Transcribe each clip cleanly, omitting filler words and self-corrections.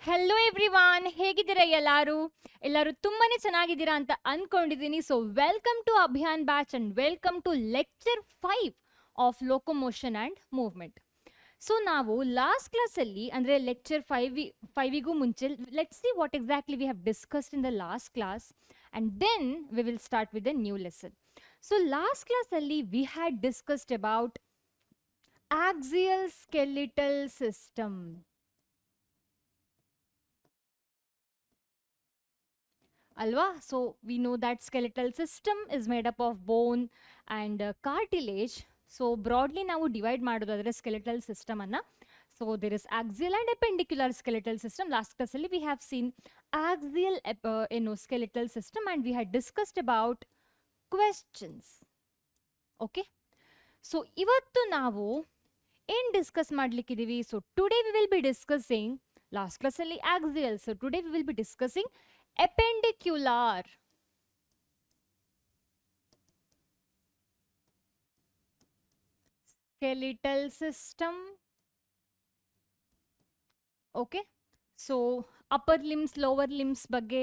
Hello everyone, ಹೇಗಿದ್ದೀರಾ ಎಲ್ಲರೂ ತುಂಬಾನೇ ಚೆನ್ನಾಗಿದ್ದೀರಾ ಅಂತ ಅನ್ಕೊಂಡಿದ್ದೀನಿ. So welcome to Abhiyan batch and welcome to lecture 5 of locomotion and movement. So ನಾವು ಲಾಸ್ಟ್ ಕ್ಲಾಸಲ್ಲಿ ಅಂದರೆ ಲೆಕ್ಚರ್ 5ಗೂ ಮುಂಚೆ let's see what exactly we have discussed in the last class and then we will start with the new lesson. So last ಕ್ಲಾಸಲ್ಲಿ we had discussed about axial skeletal system. Alva. So we know that skeletal system is made up of bone and cartilage. So broadly now divide madodadre skeletal system anna. So there is axial and appendicular skeletal system. Last class we have seen axial skeletal system and we had discussed about questions. Okay. So ivattu ನಾವು ಏನ್ discuss ಮಾಡ್ಲಿಕ್ಕಿದೀವಿ? So today we will be discussing, last class ಅಲ್ಲಿ axial. So today we will be discussing appendicular. Skeletal system. Okay. So upper limbs, lower limbs ಬಗ್ಗೆ,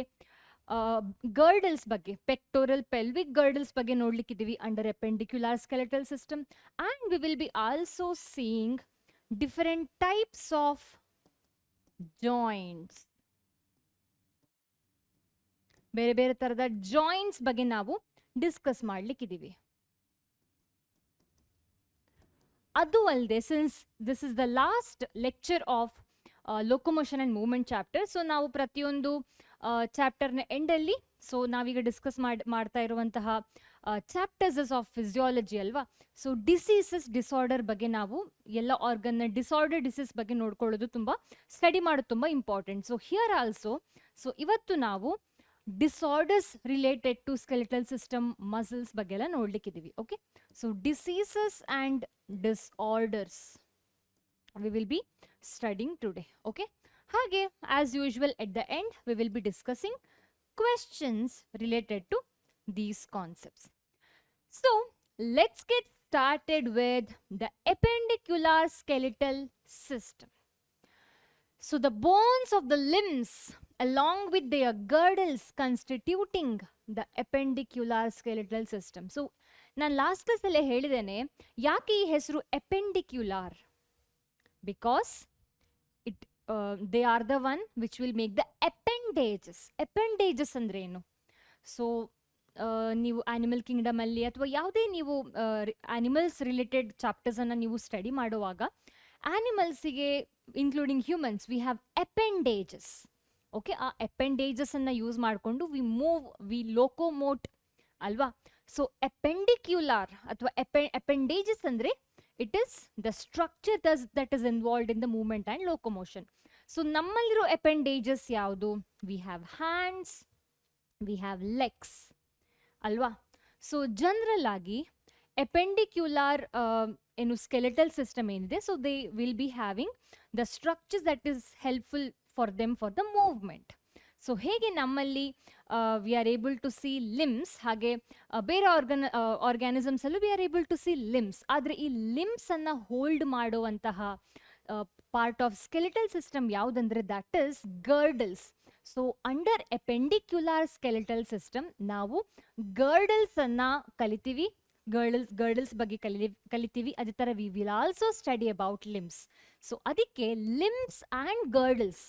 girdles ಬಗ್ಗೆ, pectoral pelvic girdles ಬಗ್ಗೆ ನೋಡ್ಲಿಕ್ಕಿದೀವಿ under appendicular skeletal system, and we will be also seeing different types of joints. ಬೇರೆ ಬೇರೆ ತರದ joints ಬಗ್ಗೆ ನಾವು discuss ಮಾಡ್ಲಿಕ್ಕಿದೀವಿ. ಅದು ಅಲ್ಲದೆ since this is the last lecture of locomotion and movement chapter, so ನಾವು ಪ್ರತಿಯೊಂದು ಚಾಪ್ಟರ್ನ ಎಂಡಲ್ಲಿ ಸೊ ನಾವೀಗ ಡಿಸ್ಕಸ್ ಮಾಡ್ತಾ ಇರುವಂತಹ ಚಾಪ್ಟರ್ಸ್ ಆಫ್ ಫಿಸಿಯಾಲಜಿ ಅಲ್ವಾ. ಸೊ ಡಿಸಾರ್ಡರ್ ಬಗ್ಗೆ ನಾವು ಎಲ್ಲ ಆರ್ಗನ್ನ ಡಿಸೀಸ್ ಬಗ್ಗೆ ನೋಡ್ಕೊಳ್ಳೋದು ತುಂಬ ಸ್ಟಡಿ ಮಾಡೋದು ತುಂಬ important. So here also so ಇವತ್ತು ನಾವು disorders related to skeletal system, muscles ಬಗ್ಗೆ ಎಲ್ಲ ನೋಡ್ಲಿಕ್ಕಿದೀವಿ. Okay, so diseases and disorders we will be studying today. Okay, ಹಾಗೆ as usual at the end we will be discussing questions related to these concepts. So let's get started with the appendicular skeletal system. So the bones of the limbs along with their girdles constituting the appendicular skeletal system. So ನಾನು last ಕ್ಲಾಸಲ್ಲೇ ಹೇಳಿದ್ದೇನೆ ಯಾಕೆ ಈ ಹೆಸರು appendicular, because they are the one which will make the appendages ಅಂದ್ರೆ ಏನು? So ನೀವು animal kingdom ಅಲ್ಲಿ ಅಥವಾ ಯಾವುದೇ ನೀವು ಆನಿಮಲ್ಸ್ ರಿಲೇಟೆಡ್ ಚಾಪ್ಟರ್ಸ್ ಅನ್ನ ನೀವು ಸ್ಟಡಿ ಮಾಡುವಾಗ ಆನಿಮಲ್ಸಿಗೆ including humans we have appendages. Okay, ಆ appendages ಅನ್ನ ಯೂಸ್ ಮಾಡಿಕೊಂಡು ವಿ ಲೋಕೋಮೋಟ್ ಅಲ್ವಾ. ಸೊ ಅಪೆಂಡಿಕ್ಯುಲಾರ್ ಅಥವಾ appendages ಅಂದ್ರೆ it is the structure that is involved in the movement and locomotion. So ನಮ್ಮಲ್ಲಿರೋ appendages ಯಾವುದು? We have hands, we have legs ಅಲ್ವಾ. So general ಆಗಿ ಅಪೆಂಡಿಕ್ಯುಲಾರ್ ಏನು ಸ್ಕೆಲೆಟಲ್ ಸಿಸ್ಟಮ್ ಏನಿದೆ, so they will be having the structures that is helpful for them for the movement. So ಹೇಗೆ ನಮ್ಮಲ್ಲಿ we are able to see limbs, ಹಾಗೆ ಬೇರೆ organisms ಅಲ್ಲೂ we are able to see limbs. ಆದರೆ ಈ limbs ಅನ್ನ hold ಮಾಡುವಂತಹ part of skeletal system ಯಾವುದಂದ್ರೆ that is girdles. So under appendicular skeletal system ನಾವು ಗರ್ಡಲ್ಸ್ ಅನ್ನ ಕಲಿತೀವಿ, ಗರ್ಡಲ್ಸ್ ಬಗ್ಗೆ ಕಲಿತೀವಿ. ಅದೇ ಥರ we will also study about limbs. So ಅದಕ್ಕೆ ಲಿಮ್ಸ್ ಆ್ಯಂಡ್ ಗರ್ಡಲ್ಸ್,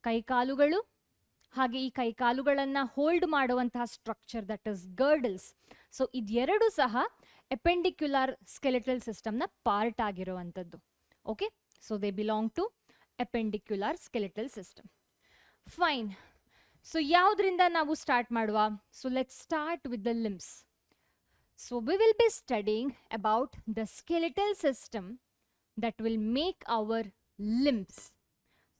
ಕೈಕಾಲುಗಳು ಹಾಗೆ ಈ ಕೈಕಾಲುಗಳನ್ನು ಹೋಲ್ಡ್ ಮಾಡುವಂತಹ structure that is girdles. So ಇದೆರಡು ಸಹ ಅಪೆಂಡಿಕ್ಯುಲಾರ್ ಸ್ಕೆಲೆಟಲ್ ಸಿಸ್ಟಮ್ನ ಪಾರ್ಟ್ ಆಗಿರುವಂಥದ್ದು. Okay, so they belong to appendicular skeletal system. Fine. So ಯಾವುದರಿಂದ ನಾವು ಸ್ಟಾರ್ಟ್ ಮಾಡುವ? So let's start with the limbs. So we will be studying about the skeletal system that will make our limbs.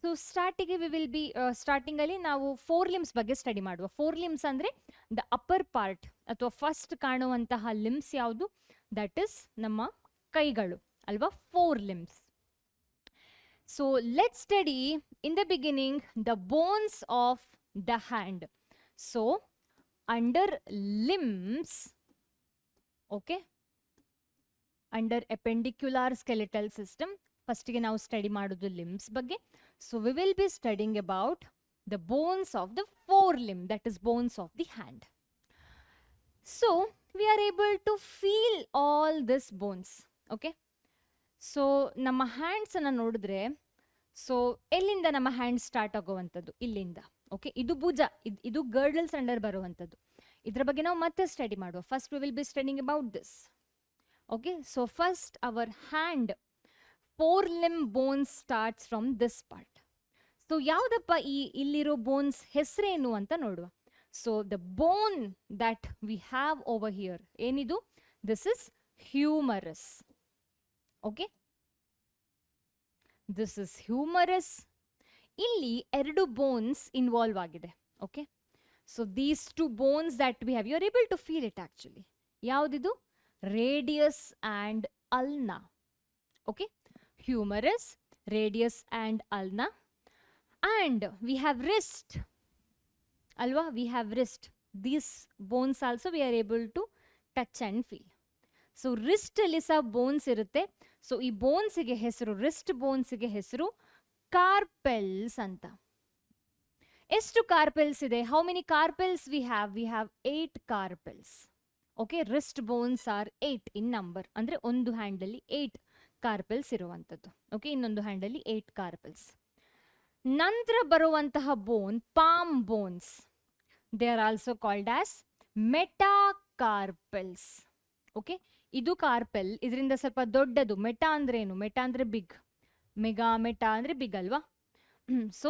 So starting we will be starting ಅಲ್ಲಿ ನಾವು 4 limbs ಬಗ್ಗೆ study ಮಾಡುವ. 4 limbs ಅಂದ್ರೆ the upper part ಅಥವಾ first ಕಾಣುವಂತಹ limbs ಯಾವುದು? That is ನಮ್ಮ ಕೈಗಳು ಅಲ್ವಾ, 4 limbs. So let's study in the beginning the bones of the hand. So under limbs, okay, under appendicular skeletal system ಫಸ್ಟಿಗೆ ನಾವು ಸ್ಟಡಿ ಮಾಡೋದು ಲಿಮ್ಸ್ ಬಗ್ಗೆ. So we will be studying about the bones of the forelimb, that is bones of the hand. So we are able to feel all these bones. Okay, so ನಮ್ಮ hands ಅನ್ನ ನೋಡಿದ್ರೆ, so ಎಲ್ಲಿಂದ ನಮ್ಮ hand start ಆಗುವಂಥದ್ದು? ಇಲ್ಲಿಂದ. Okay, ಇದು ಭುಜ, ಇದು ಗರ್ಡಲ್ಸ್ ಅಂಡರ್ ಬರುವಂಥದ್ದು. ಇದ್ರ ಬಗ್ಗೆ ನಾವು ಮತ್ತೆ ಸ್ಟಡಿ ಮಾಡುವ. First we will be studying about this. Okay, so first our hand forelimb bones starts from this part. So ಯಾವುದಪ್ಪ ಇಲ್ಲಿರೋ ಬೋನ್ಸ್ ಹೆಸರೇನು ಅಂತ ನೋಡುವ. So the bone that we have over here, ಏನಿದು? This is humerus. Okay, this is humerus. ಇಲ್ಲಿ ಎರಡು bones involve ಆಗಿದೆ. Okay, so these two bones that we have, you are able to feel it actually. ಯಾವುದಿದು? Radius and ulna. Okay, humerus, radius and ulna. And we have wrist. Alva, we have wrist. These bones also we are able to touch and feel. So wrist ಅಲ್ಲಿ ಸಹ bones ಇರುತ್ತೆ. So ಈ ಬೋನ್ಸ್ಗೆ ಹೆಸರು, wrist ಬೋನ್ಸ್ಗೆ ಹೆಸರು carpels ಅಂತ. ಎಷ್ಟು carpels ಇದೆ? How many carpels we have? We have 8 carpels. Okay, wrist bones are 8 in number. ಅಂದರೆ ಒಂದು ಹ್ಯಾಂಡಲ್ಲಿ 8 ಕಾರ್ಪೆಲ್ಸ್ ಇರುವಂಥದ್ದು. ಓಕೆ, ಇನ್ನೊಂದು ಹ್ಯಾಂಡಲ್ಲಿ 8 ಕಾರ್ಪೆಲ್ಸ್. ನಂತರ ಬರುವಂತಹ bone palm bones. They are also called as metacarpals. Okay, ಇದು ಕಾರ್ಪೆಲ್, ಇದರಿಂದ ಸ್ವಲ್ಪ ದೊಡ್ಡದು. ಮೆಟಾ ಅಂದ್ರೆ ಏನು? ಮೆಟಾ ಅಂದ್ರೆ ಬಿಗ್. ಮೆಟಾ ಅಂದ್ರೆ ಬಿಗ್ ಅಲ್ವಾ? So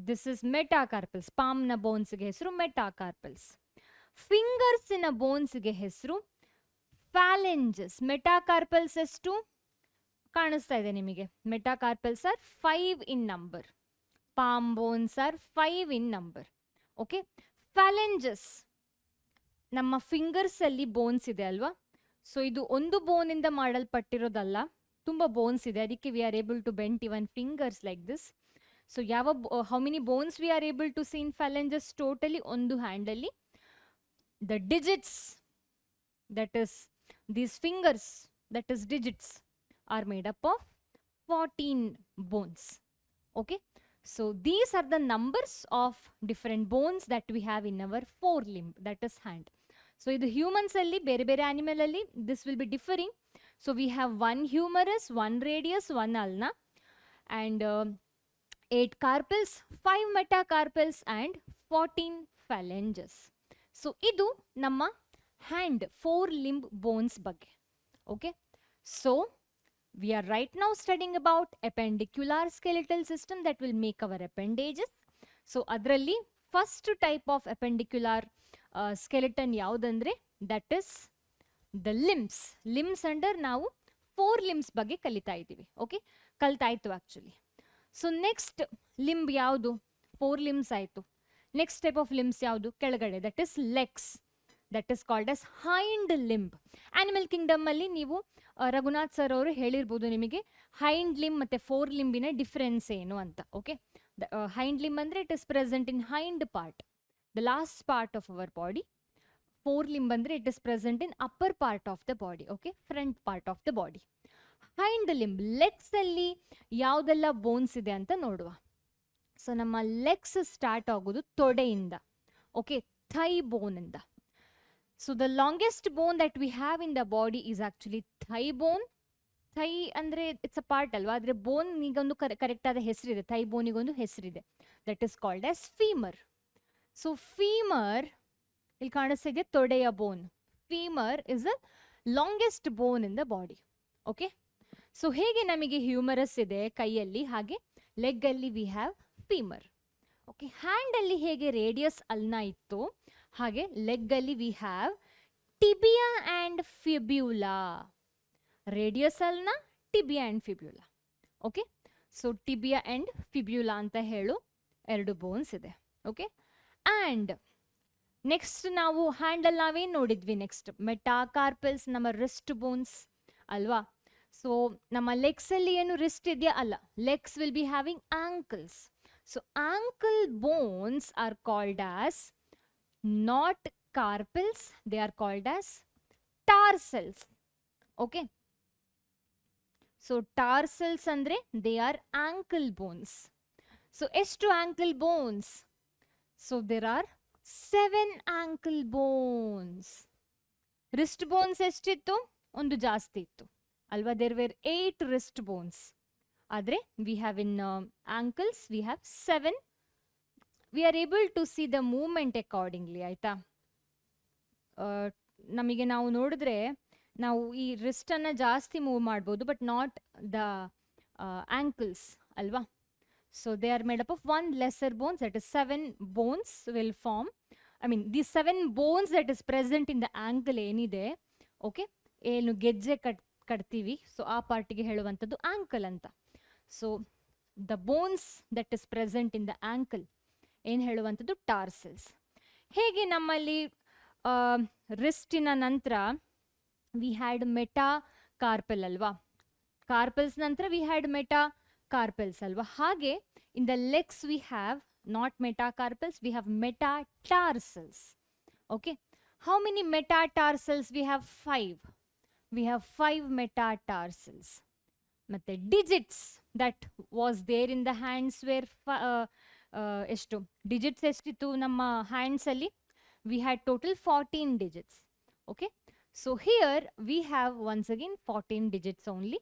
this is metacarpals. ಪಾಮ್ನ ಬೋನ್ಸ್ಗೆ ಹೆಸರು ಮೆಟಾಕಾರ್ಪೆಲ್ಸ್. ಫಿಂಗರ್ಸಿನ ಬೋನ್ಸ್ಗೆ ಹೆಸರು ಫ್ಯಾಲೆಂಜಸ್. ಮೆಟಾಕಾರ್ಪೆಲ್ಸ್ ಎಷ್ಟು ಕಾಣಿಸ್ತಾ ಇದೆ ನಿಮಗೆ? Metacarpals are 5 in number. Palm bones are 5 in number. Okay, phalanges ನಮ್ಮ ಫಿಂಗರ್ಸ್ ಅಲ್ಲಿ ಬೋನ್ಸ್ ಇದೆ ಅಲ್ವಾ? ಸೊ ಇದು ಒಂದು ಬೋನಿಂದ ಮಾಡಲ್ಪಟ್ಟಿರೋದಲ್ಲ, ತುಂಬ ಬೋನ್ಸ್ ಇದೆ. ಅದಕ್ಕೆ we are able to bent even fingers like this. So ಯಾವ how many bones we are able to see in phalanges totally? ಒಂದು ಹ್ಯಾಂಡಲ್ಲಿ the digits, that is these fingers, that is digits are made up of 14 bones. Okay, so these are the numbers of different bones that we have in our forelimb, that is hand. So idu humans alli, bere animal alli this will be differing. So we have one humerus, one radius, one ulna, and 8 carpels, 5 metacarpels and 14 phalanges. So idu namma hand forelimb bones ಬಗ್ಗೆ. Okay, so we are right now studying about appendicular skeletal system that will make our appendages. So adralli first type of appendicular skeleton yaudandre, that is the limbs. Limbs under ನಾವು 4 limbs ಬಗ್ಗೆ ಕಲಿತಾ ಇದ್ದೀವಿ. ಓಕೆ, ಕಲ್ತಾಯ್ತು actually. So next limb ಯಾವುದು? 4 limbs ಆಯಿತು. Next type of limbs ಯಾವುದು? ಕೆಳಗಡೆ, that is legs. That is called as hind limb. Animal kingdom ಅಲ್ಲಿ ನೀವು ರಘುನಾಥ್ ಸರ್ ಅವರು ಹೇಳಿರ್ಬೋದು ನಿಮಗೆ ಹೈಂಡ್ ಲಿಂಬ್ ಮತ್ತೆ 4 ಲಿಂಬಿನ ಡಿಫರೆನ್ಸ್ ಏನು ಅಂತ. ಓಕೆ, ಹೈಂಡ್ ಲಿಂಬ್ ಅಂದ್ರೆ it is present in hind part, the last part of our body. 4 limb ಅಂದ್ರೆ it is present in upper part of the body. Okay, front part of the body. Hind limb, legs ಅಲ್ಲಿ ಯಾವುದೆಲ್ಲ bones ಇದೆ ಅಂತ ನೋಡುವ. So ನಮ್ಮ legs start ಆಗೋದು ತೊಡೆಯಿಂದ. Okay, Thi ಬೋನ್ ಇಂದ. So the longest bone that we have in the body is actually thigh bone. Thigh ಅಂದರೆ it's a part ಅಲ್ವಾ? ಆದರೆ ಬೋನ್ ಈಗೊಂದು ಕರೆಕ್ಟ್ ಆದ ಹೆಸರಿದೆ. ಥೈ ಬೋನಿಗೊಂದು ಹೆಸರಿದೆ, that is called as femur. So femur ಇಲ್ಲಿ ಕಾಣಿಸ್ತಾ ಇದೆ, ತೊಡೆಯ bone. Femur is a longest bone in the body. Okay, so ಹೇಗೆ ನಮಗೆ ಹ್ಯೂಮರಸ್ ಇದೆ ಕೈಯಲ್ಲಿ, ಹಾಗೆ ಲೆಗ್ ಅಲ್ಲಿ we have femur. Okay, hand ಅಲ್ಲಿ ಹೇಗೆ ರೇಡಿಯಸ್ ಅಲ್ನಾ ಇತ್ತು, ಹಾಗೆ ಲೆಗ್ ಅಲ್ಲಿ we have tibia and fibula. Radius ulna, tibia and fibula. Okay, so tibia and fibula ಅಂತ ಹೇಳು 2 ಬೋನ್ಸ್ ಇದೆ. ಓಕೆ, ಆ್ಯಂಡ್ ನೆಕ್ಸ್ಟ್ ನಾವು ಹ್ಯಾಂಡಲ್ಲಿ ನಾವೇನು ನೋಡಿದ್ವಿ? ನೆಕ್ಸ್ಟ್ ಮೆಟಾಕಾರ್ಪಲ್ಸ್, ನಮ್ಮ ರಿಸ್ಟ್ ಬೋನ್ಸ್ ಅಲ್ವಾ? ಸೊ ನಮ್ಮ ಲೆಗ್ಸಲ್ಲಿ ಏನು ರಿಸ್ಟ್ ಇದೆಯಾ? ಅಲ್ಲ, legs will be having ankles. So ankle bones are called as not carpals, they are called as tarsals. Okay, so tarsals andre they are ankle bones. So ಎಷ್ಟು ankle bones? So there are 7 ankle bones. Wrist bones ಎಷ್ಟಿತ್ತು? ಒಂದು ಜಾಸ್ತಿ ಇತ್ತು ಅಲ್ವಾ? There were 8 wrist bones. ಆದರೆ we have in ankles we have 7. We are able to see the movement accordingly, ಆಯ್ತಾ? ನಮಗೆ ನಾವು ನೋಡಿದ್ರೆ ನಾವು ಈ ರಿಸ್ಟನ್ನು ಜಾಸ್ತಿ ಮೂವ್ ಮಾಡ್ಬೋದು, ಬಟ್ ನಾಟ್ ದ ಆಂಕಲ್ಸ್ ಅಲ್ವಾ? So they are made up of 1 lesser bones, that is 7 bones will form. I mean the 7 bones that is present in the ankle ಏನಿದೆ, ಓಕೆ, ಏನು ಗೆಜ್ಜೆ ಕಟ್ತೀವಿ, ಸೊ ಆ ಪಾರ್ಟಿಗೆ ಹೇಳುವಂಥದ್ದು ಆಂಕಲ್ ಅಂತ. So the bones that is present in the ankle ಏನು ಹೇಳುವಂಥದ್ದು? ಟಾರ್ಸಲ್ಸ್. ಹೇಗೆ ನಮ್ಮಲ್ಲಿ ರಿಸ್ಟಿನ ನಂತರ ವಿ ಹ್ಯಾಡ್ ಮೆಟಾ ಕಾರ್ಪೆಲ್ ಅಲ್ವಾ? ಕಾರ್ಪಲ್ಸ್ ನಂತರ ವಿ ಹ್ಯಾಡ್ ಮೆಟಾ ಕಾರ್ಪಲ್ಸ್ ಅಲ್ವಾ? ಹಾಗೆ in the legs we have not metacarpals, we have metatarsals. Okay, how many metatarsals? We have 5. We have 5 metatarsals. Matte digits that was there in the hands were ಎಷ್ಟು digits ಎಷ್ಟಿತ್ತು ನಮ್ಮ hands ಅಲ್ಲಿ? we had total 14 digits. Okay, so here we have once again 14 digits only,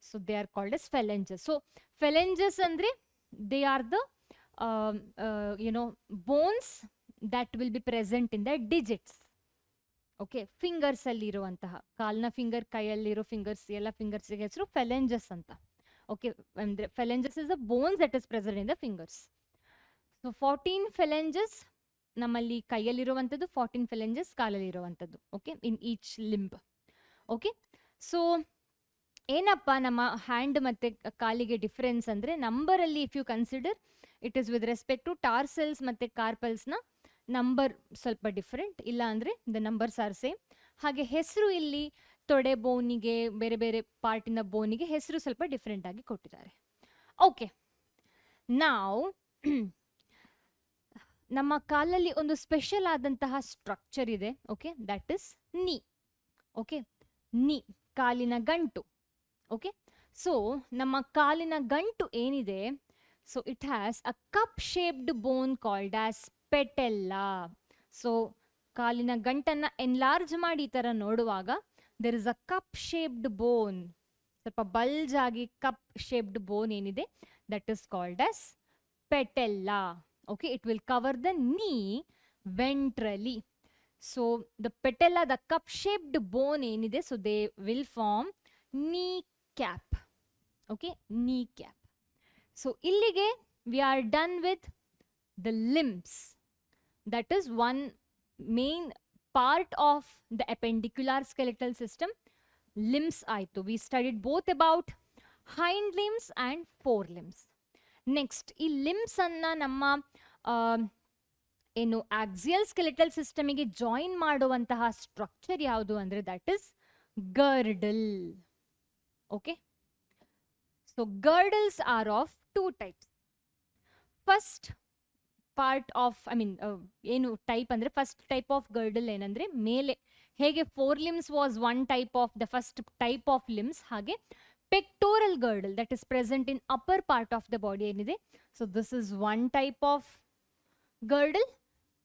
so they are called as phalanges. So phalanges andre they are the bones that will be present in the digits. Okay, fingers ಅಲ್ಲಿ ಇರುವಂತಹ ಕಾಲ್ನ finger, ಕೈಯಲ್ಲಿರೋ fingers, ಎಲ್ಲ fingers ಹೆಸರು phalanges ಅಂತ. Okay, ಅಂದ್ರೆ phalanges is the bones that is present in the fingers. So 14 phalanges ನಮ್ಮಲ್ಲಿ ಕೈಯಲ್ಲಿರುವಂಥದ್ದು, 14 phalanges ಕಾಲಲ್ಲಿರುವಂಥದ್ದು. Okay, in each limb. Okay, so ಏನಪ್ಪ ನಮ್ಮ ಹ್ಯಾಂಡ್ ಮತ್ತು ಕಾಲಿಗೆ ಡಿಫ್ರೆನ್ಸ್ ಅಂದರೆ, ನಂಬರಲ್ಲಿ if you consider it is with respect to tarsals ಮತ್ತು ಕಾರ್ಪಲ್ಸ್ನ ನಂಬರ್ ಸ್ವಲ್ಪ ಡಿಫ್ರೆಂಟ್, ಇಲ್ಲ ಅಂದರೆ ದ ನಂಬರ್ಸ್ ಆರ್ ಸೇಮ್. ಹಾಗೆ ಹೆಸರು ಇಲ್ಲಿ ತೊಡೆ ಬೋನಿಗೆ, ಬೇರೆ ಬೇರೆ ಪಾರ್ಟಿನ ಬೋನಿಗೆ ಹೆಸರು ಸ್ವಲ್ಪ ಡಿಫ್ರೆಂಟ್ ಆಗಿ ಕೊಟ್ಟಿದ್ದಾರೆ. ಓಕೆ, ನಾವು ನಮ್ಮ ಕಾಲಲ್ಲಿ ಒಂದು ಸ್ಪೆಷಲ್ ಆದಂತಹ ಸ್ಟ್ರಕ್ಚರ್ ಇದೆ. Okay, that is knee. Okay, knee ಕಾಲಿನ ಗಂಟು. ಓಕೆ, ಸೊ ನಮ್ಮ ಕಾಲಿನ ಗಂಟು ಏನಿದೆ, so it has a cup shaped bone called as patella. So ಕಾಲಿನ ಗಂಟನ್ನು ಎನ್ಲಾರ್ಜ್ ಮಾಡಿ ಈ ಥರ ನೋಡುವಾಗ there is a cup shaped bone, ಸ್ವಲ್ಪ ಬಲ್ಜ್ ಆಗಿ ಕಪ್ ಶೇಪ್ಡ್ ಬೋನ್ ಏನಿದೆ, that is called as patella. Okay, it will cover the knee ventrally. So the patella, the cup shaped bone enide, so they will form knee cap. Okay, knee cap. So illige we are done with the limbs. That is one main part of the appendicular skeletal system. Limbs aitu. We studied both about hind limbs and forelimbs. Next ಈ limbs ಅನ್ನ ನಮ್ಮ ಏನು axial skeletal ಸಿಸ್ಟಮಿಗೆ join ಮಾಡುವಂತಹ structure ಯಾವುದು ಅಂದರೆ that is girdle. Okay, so girdles are of 2 types. First part of ಏನು type ಅಂದರೆ, ಫಸ್ಟ್ ಟೈಪ್ ಆಫ್ ಗರ್ಡಲ್ ಏನಂದರೆ ಮೇಲೆ ಹೇಗೆ 4 limbs was 1 type of the first type of limbs, ಹಾಗೆ pectoral girdle that is present in upper part of the body enide. So this is one type of girdle.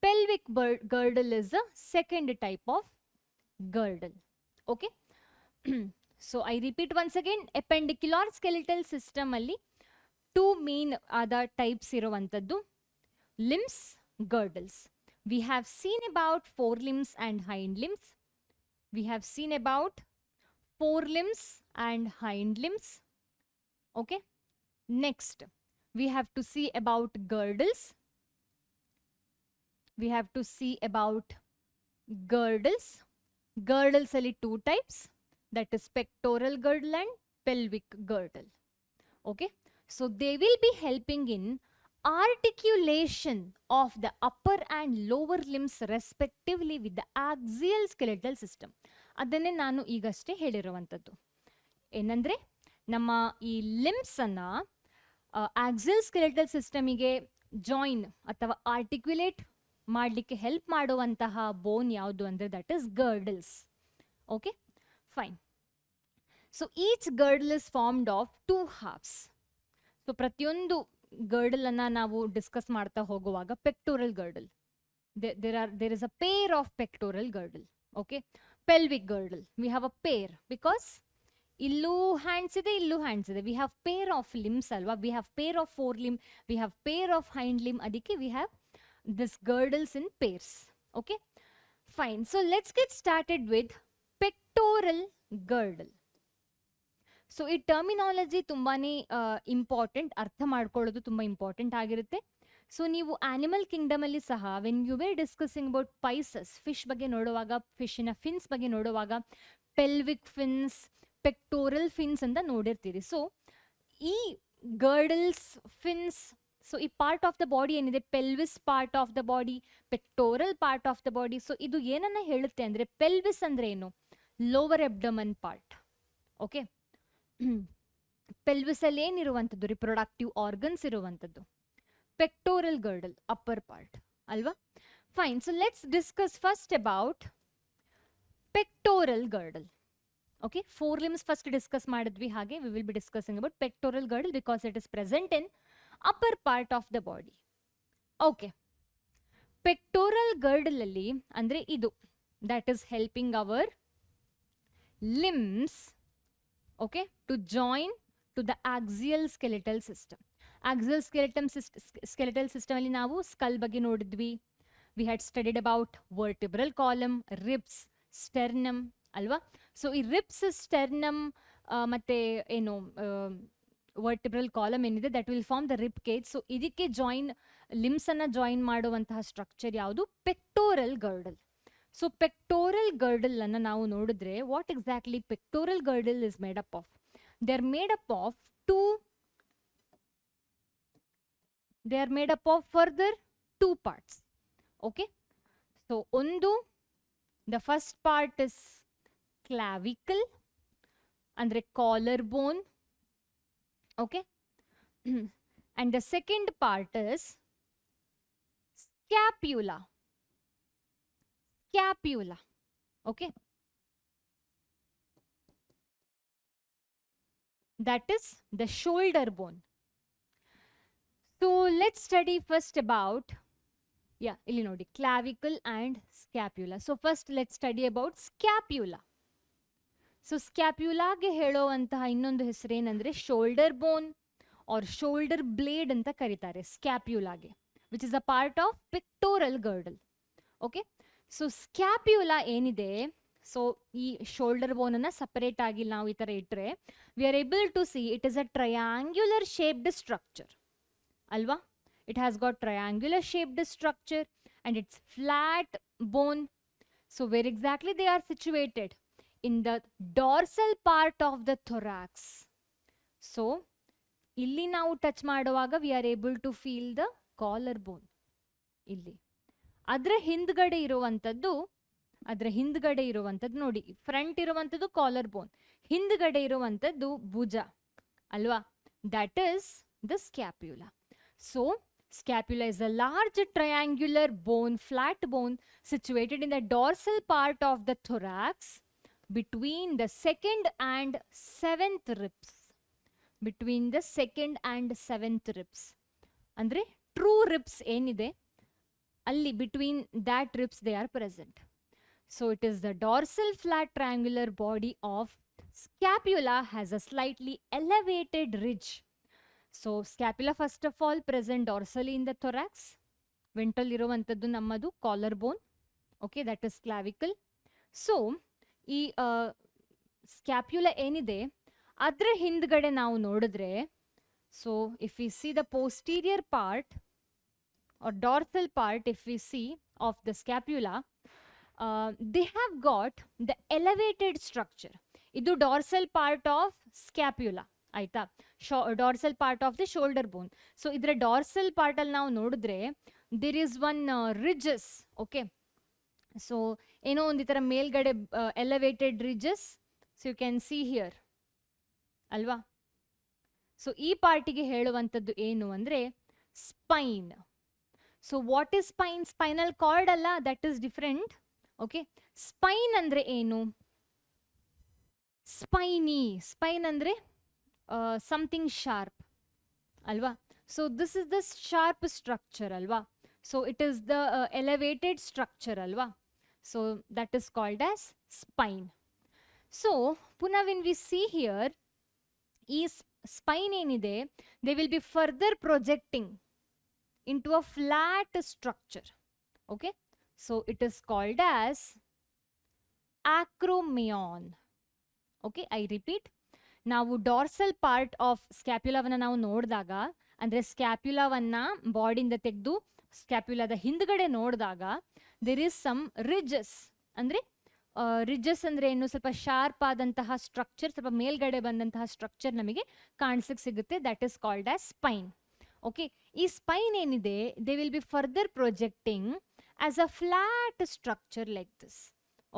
Pelvic girdle is the second type of girdle. Okay. So I repeat once again, appendicular skeletal system alli 2 main other types iruvantaddu: limbs, girdles. We have seen about forelimbs and hind limbs. We have seen about forelimbs and hind limbs. Okay, next we have to see about girdles. We have to see about girdles. Girdles are 2 types, that is pectoral girdle and pelvic girdle. Okay, so they will be helping in articulation of the upper and lower limbs respectively with the axial skeletal system. ಅದನ್ನೇ ನಾನು ಈಗಷ್ಟೇ ಹೇಳಿರುವಂಥದ್ದು. ಏನಂದರೆ ನಮ್ಮ ಈ ಲಿಮ್ಸನ್ನು axial skeletal ಸಿಸ್ಟಮಿಗೆ join ಅಥವಾ articulate ಮಾಡಲಿಕ್ಕೆ ಹೆಲ್ಪ್ ಮಾಡುವಂತಹ ಬೋನ್ ಯಾವುದು ಅಂದರೆ that is girdles. Okay, fine. So each girdle is formed of 2 halves. So ಪ್ರತಿಯೊಂದು ಗರ್ಡಲ್ ಅನ್ನ ನಾವು ಡಿಸ್ಕಸ್ ಮಾಡ್ತಾ ಹೋಗುವಾಗ pectoral girdle, there is a pair of pectoral girdle. Okay, pelvic girdle, we have a pair because illu hands ide, illu hands ide, we have pair of limbs alva, we have pair of forelimb, we have pair of hind limb, adike we have this girdles in pairs. Okay, fine. So let's get started with pectoral girdle. So ಈ terminology ತುಂಬಾನೇ important, ಅರ್ಥ ಮಾಡ್ಕೊಳ್ಳೋದು ತುಂಬ important ಆಗಿರುತ್ತೆ. So ನೀವು animal kingdom ಅಲ್ಲಿ ಸಹ when you were discussing about pisces, fish ಬಗ್ಗೆ ನೋಡುವಾಗ, ಫಿಶ್ನ ಫಿನ್ಸ್ ಬಗ್ಗೆ ನೋಡುವಾಗ ಪೆಲ್ವಿಕ್ ಫಿನ್ಸ್, ಪೆಕ್ಟೋರಲ್ ಫಿನ್ಸ್ ಅಂತ ನೋಡಿರ್ತೀರಿ. ಸೊ ಈ ಗರ್ಡಲ್ಸ್, ಫಿನ್ಸ್, ಸೊ ಈ ಪಾರ್ಟ್ ಆಫ್ ದ ಬಾಡಿ ಏನಿದೆ, pelvis part of the body, pectoral part of the body. So ಇದು ಏನನ್ನ ಹೇಳುತ್ತೆ ಅಂದರೆ, ಪೆಲ್ವಿಸ್ ಅಂದ್ರೆ ಏನು, lower abdomen part. Okay, pelvis ಅಲ್ಲಿ ಏನಿರುವಂಥದ್ದು, ರಿಪ್ರೊಡಕ್ಟಿವ್ ಆರ್ಗನ್ಸ್ ಇರುವಂಥದ್ದು. ಪೆಕ್ಟೋರಲ್ ಗರ್ಡಲ್ ಅಪ್ಪರ್ ಪಾರ್ಟ್ ಅಲ್ವಾ. Fine. So let's discuss first about pectoral girdle. Okay, fore limbs first discuss ಮಾಡಿದ್ವಿ, ಹಾಗೆ we will be discussing about pectoral girdle because it is present in upper part of the body. Okay, pectoral girdle ಅಲ್ಲಿ ಅಂದ್ರೆ ಇದು, that is helping our limbs, okay, to join to the axial skeletal system. Axial skeletal system ಅಲ್ಲಿ ನಾವು skull ಬಗ್ಗೆ ನೋಡಿದ್ವಿ. We had studied about vertebral column, ribs, sternum ಅಲ್ವಾ. So ಈ ribs, sternum ಮತ್ತೆ ಏನು ವರ್ಟಿಬ್ರಲ್ ಕಾಲಮ್ ಏನಿದೆ, that will form the rib cage. So ಇದಕ್ಕೆ ಲಿಮ್ಸ್ ಅನ್ನ ಜಾಯಿನ್ ಮಾಡುವಂತಹ ಸ್ಟ್ರಕ್ಚರ್ ಯಾವುದು, pectoral girdle. So pectoral girdle ಅನ್ನ ನಾವು ನೋಡಿದ್ರೆ, what exactly pectoral girdle is made up of? They are made up of further two parts. Okay, so ಒಂದು, the first part is clavicle ಅಂದ್ರೆ collar bone. Okay, and the second part is scapula. Okay, that is the shoulder bone. So let's study first about illi nodi, clavicle and scapula. So first let's study about scapula. So ಸ್ಕ್ಯಾಪ್ಯುಲಾಗೆ ಹೇಳುವಂತಹ ಇನ್ನೊಂದು ಹೆಸರೇನಂದ್ರೆ shoulder bone or shoulder blade ಅಂತ ಕರೀತಾರೆ ಸ್ಕ್ಯಾಪ್ಯುಲಾಗೆ, which is a part of pectoral girdle. Okay, so scapula ಏನಿದೆ, so ಈ shoulder ಬೋನ್ ಅನ್ನ ಸಪರೇಟ್ ಆಗಿ ನಾವು ಈ ತರ ಇಟ್ಟರೆ, we are able to see it is a triangular shaped structure ಅಲ್ವಾ. It has got triangular shaped structure and it's flat bone. So where exactly they are situated? In the dorsal part of the thorax. So ಇಲ್ಲಿ ನಾವು touch ಮಾಡುವಾಗ we are able to feel the collar bone. ಇಲ್ಲಿ ಅದರ ಹಿಂದ್ಗಡೆ ಇರುವಂಥದ್ದು ನೋಡಿ, front ಇರುವಂಥದ್ದು collar ಬೋನ್, ಹಿಂದ್ಗಡೆ ಇರುವಂಥದ್ದು ಭುಜ ಅಲ್ವಾ. That is the scapula. So scapula is a large triangular bone, flat bone situated in the dorsal part of the thorax between the second and seventh ribs. Between the second and seventh ribs. Andre true ribs enide alli between that ribs they are present. So it is the dorsal flat triangular body of scapula has a slightly elevated ridge. So scapula first of all present dorsally in the thorax. Ventral iruvantaddu nammadu collar bone. Okay, that is clavicle. So ಈ ಸ್ಕ್ಯಾಪ್ಯುಲಾ ಏನಿದೆ ಅದರ ಹಿಂದ್ಗಡೆ ನಾವು ನೋಡಿದ್ರೆ, so if we see the posterior part or dorsal part, if we see of the scapula, they have got the elevated structure. ಇದು dorsal part of scapula ಆಯ್ತಾ, dorsal part of the shoulder bone. So ಇದರ dorsal part ಅಲ್ಲಿ ನಾವು ನೋಡಿದ್ರೆ there is one ridges. Okay, so ಏನೋ ಒಂದು ಈ ಥರ ಮೇಲ್ಗಡೆ elevated ridges. So you can see here ಅಲ್ವಾ. ಸೊ ಈ ಪಾರ್ಟಿಗೆ ಹೇಳುವಂಥದ್ದು ಏನು ಅಂದರೆ Spain. So what is spine? Spinal cord ಅಲ್ಲ, that is different. Okay, spine ಅಂದರೆ ಏನು? ಸ್ಪೈನ್ ಅಂದರೆ ಸಮಥಿಂಗ್ ಶಾರ್ಪ್ ಅಲ್ವಾ. So this is the sharp structure ಅಲ್ವಾ. So it is the elevated structure ಅಲ್ವಾ. So that is called as spine. So ಪುನಃ when we see here, ಈ spine ಏನಿದೆ, they will be further projecting into a flat structure. Okay, so it is called as acromion. Okay, I repeat, ನಾವು dorsal part of ಸ್ಕ್ಯಾಪ್ಯುಲಾವನ್ನ ನಾವು ನೋಡಿದಾಗ, ಅಂದರೆ ಸ್ಕ್ಯಾಪ್ಯುಲಾವನ್ನ ಬಾಡಿಯಿಂದ ತೆಗೆದು ಸ್ಕ್ಯಾಪ್ಯುಲಾದ ಹಿಂದ್ಗಡೆ ನೋಡಿದಾಗ, ದೇರ್ ಈಸ್ ಸಮ್ ರಿಜಸ್. ಅಂದರೆ ರಿಜಸ್ ಅಂದರೆ ಏನು, ಸ್ವಲ್ಪ ಶಾರ್ಪ್ ಆದಂತಹ ಸ್ಟ್ರಕ್ಚರ್, ಸ್ವಲ್ಪ ಮೇಲ್ಗಡೆ ಬಂದಂತಹ ಸ್ಟ್ರಕ್ಚರ್ ನಮಗೆ ಕಾಣಿಸಕ್ಕೆ ಸಿಗುತ್ತೆ. That is called as spine. Okay, ಈ ಸ್ಪೈನ್ ಏನಿದೆ, they will be further projecting as a flat structure like this.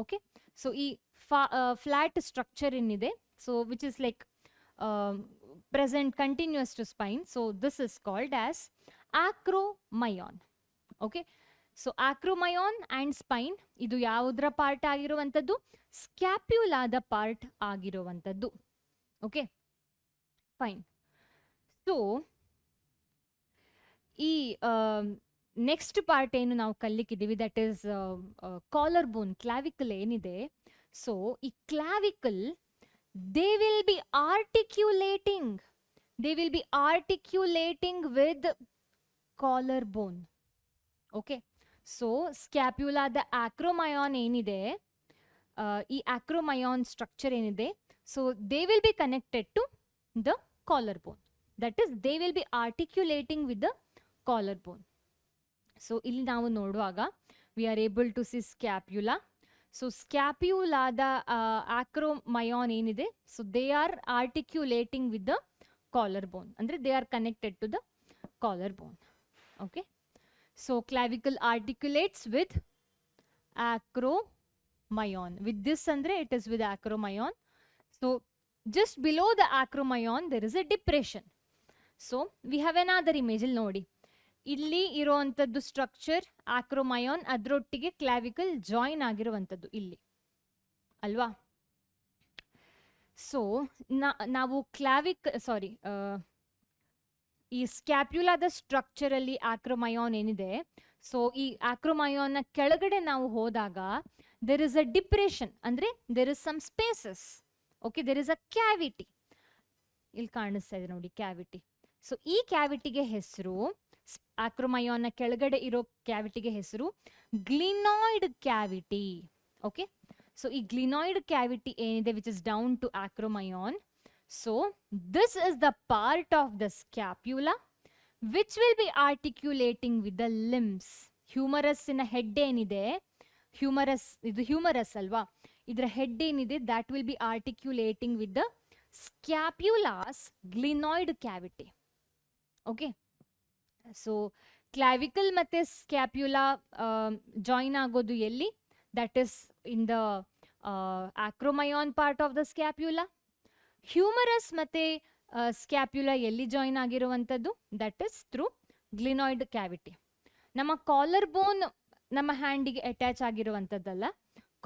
Okay, so ಈ ಫ್ಲಾಟ್ ಸ್ಟ್ರಕ್ಚರ್ ಏನಿದೆ, so which is like present continues to spine, so this is called as acromion. Okay, so acromion and spine ಇದು ಯಾವುದರ part ಆಗಿರುವಂಥದ್ದು, ಸ್ಕ್ಯಾಪ್ಯುಲಾದ part ಆಗಿರುವಂಥದ್ದು. Okay, fine. So ಈ next part ಏನು ನಾವು ಕಲಿಕ್ಕಿದ್ದೀವಿ, ದಟ್ ಈಸ್ ಕಾಲರ್ ಬೋನ್, ಕ್ಲಾವಿಕಲ್ ಏನಿದೆ. ಸೊ ಈ clavicle, they will be articulating with collar bone. Okay, so ಸ್ಕ್ಯಾಪ್ಯುಲಾದ ಆಕ್ರೋಮಯಾನ್ ಏನಿದೆ, ಈ ಆಕ್ರೋಮಯಾನ್ ಸ್ಟ್ರಕ್ಚರ್ ಏನಿದೆ, so they will be connected to the collar bone. That is they will be articulating with the collar bone. So ಇಲ್ಲಿ ನಾವು ನೋಡುವಾಗ we are able to see scapula. So ಸ್ಕ್ಯಾಪ್ಯುಲಾದ acromion ಏನಿದೆ, so they are articulating with the collar bone, ಅಂದರೆ they are connected to the collar bone. Okay, so clavicle articulates with acromion. With this ಅಂದರೆ it is with acromion. So just below the acromion there is a depression. So we have another image. ಇಲ್ಲಿ ನೋಡಿ, ಇಲ್ಲಿ ಇರುವಂಥದ್ದು structure ಆಕ್ರೋಮಯಾನ್, ಅದರೊಟ್ಟಿಗೆ ಕ್ಲಾವಿಕಲ್ join ಆಗಿರುವಂಥದ್ದು ಇಲ್ಲಿ ಅಲ್ವಾ. So ನಾವು ಈ ಸ್ಕ್ಯಾಪ್ಯುಲಾದ ಸ್ಟ್ರಕ್ಚರಲ್ಲಿ ಆಕ್ರೋಮಯಾನ್ ಏನಿದೆ, ಸೊ ಈ ಆಕ್ರೋಮಯಾನ್ನ ಕೆಳಗಡೆ ನಾವು ಹೋದಾಗ ದೇರ್ ಇಸ್ ಅ ಡಿಪ್ರೆಷನ್, ಅಂದರೆ there is some spaces. Okay, there is a cavity. ಇಲ್ಲಿ ಕಾಣಿಸ್ತಾ ಇದೆ ನೋಡಿ ಕ್ಯಾವಿಟಿ. ಸೊ ಈ ಕ್ಯಾವಿಟಿಗೆ ಹೆಸರು, ಆಕ್ರೋಮಯಾನ್ನ ಕೆಳಗಡೆ ಇರೋ ಕ್ಯಾವಿಟಿಗೆ ಹೆಸರು ಗ್ಲಿನಾಯ್ಡ್ ಕ್ಯಾವಿಟಿ. ಓಕೆ, ಸೊ ಈ ಗ್ಲಿನಾಯ್ಡ್ ಕ್ಯಾವಿಟಿ ಏನಿದೆ, which is down to acromion, so this is the part of the scapula which will be articulating with the limbs. ಹ್ಯೂಮರಸ್ಸಿನ ಹೆಡ್ ಏನಿದೆ, ಇದು ಹ್ಯೂಮರಸ್ ಅಲ್ವಾ, ಇದರ ಹೆಡ್ ಏನಿದೆ, that will be articulating with the scapula's glenoid cavity. Okay, so clavicle ಮತ್ತೆ scapula join ಆಗೋದು ಎಲ್ಲಿ, that is in the acromion part of the scapula. Humerus ಮತ್ತೆ ಸ್ಕ್ಯಾಪ್ಯುಲಾ ಎಲ್ಲಿ ಜಾಯಿನ್ ಆಗಿರುವಂಥದ್ದು, that is through glenoid cavity. ನಮ್ಮ collar bone ನಮ್ಮ ಹ್ಯಾಂಡಿಗೆ attach ಆಗಿರುವಂಥದ್ದಲ್ಲ.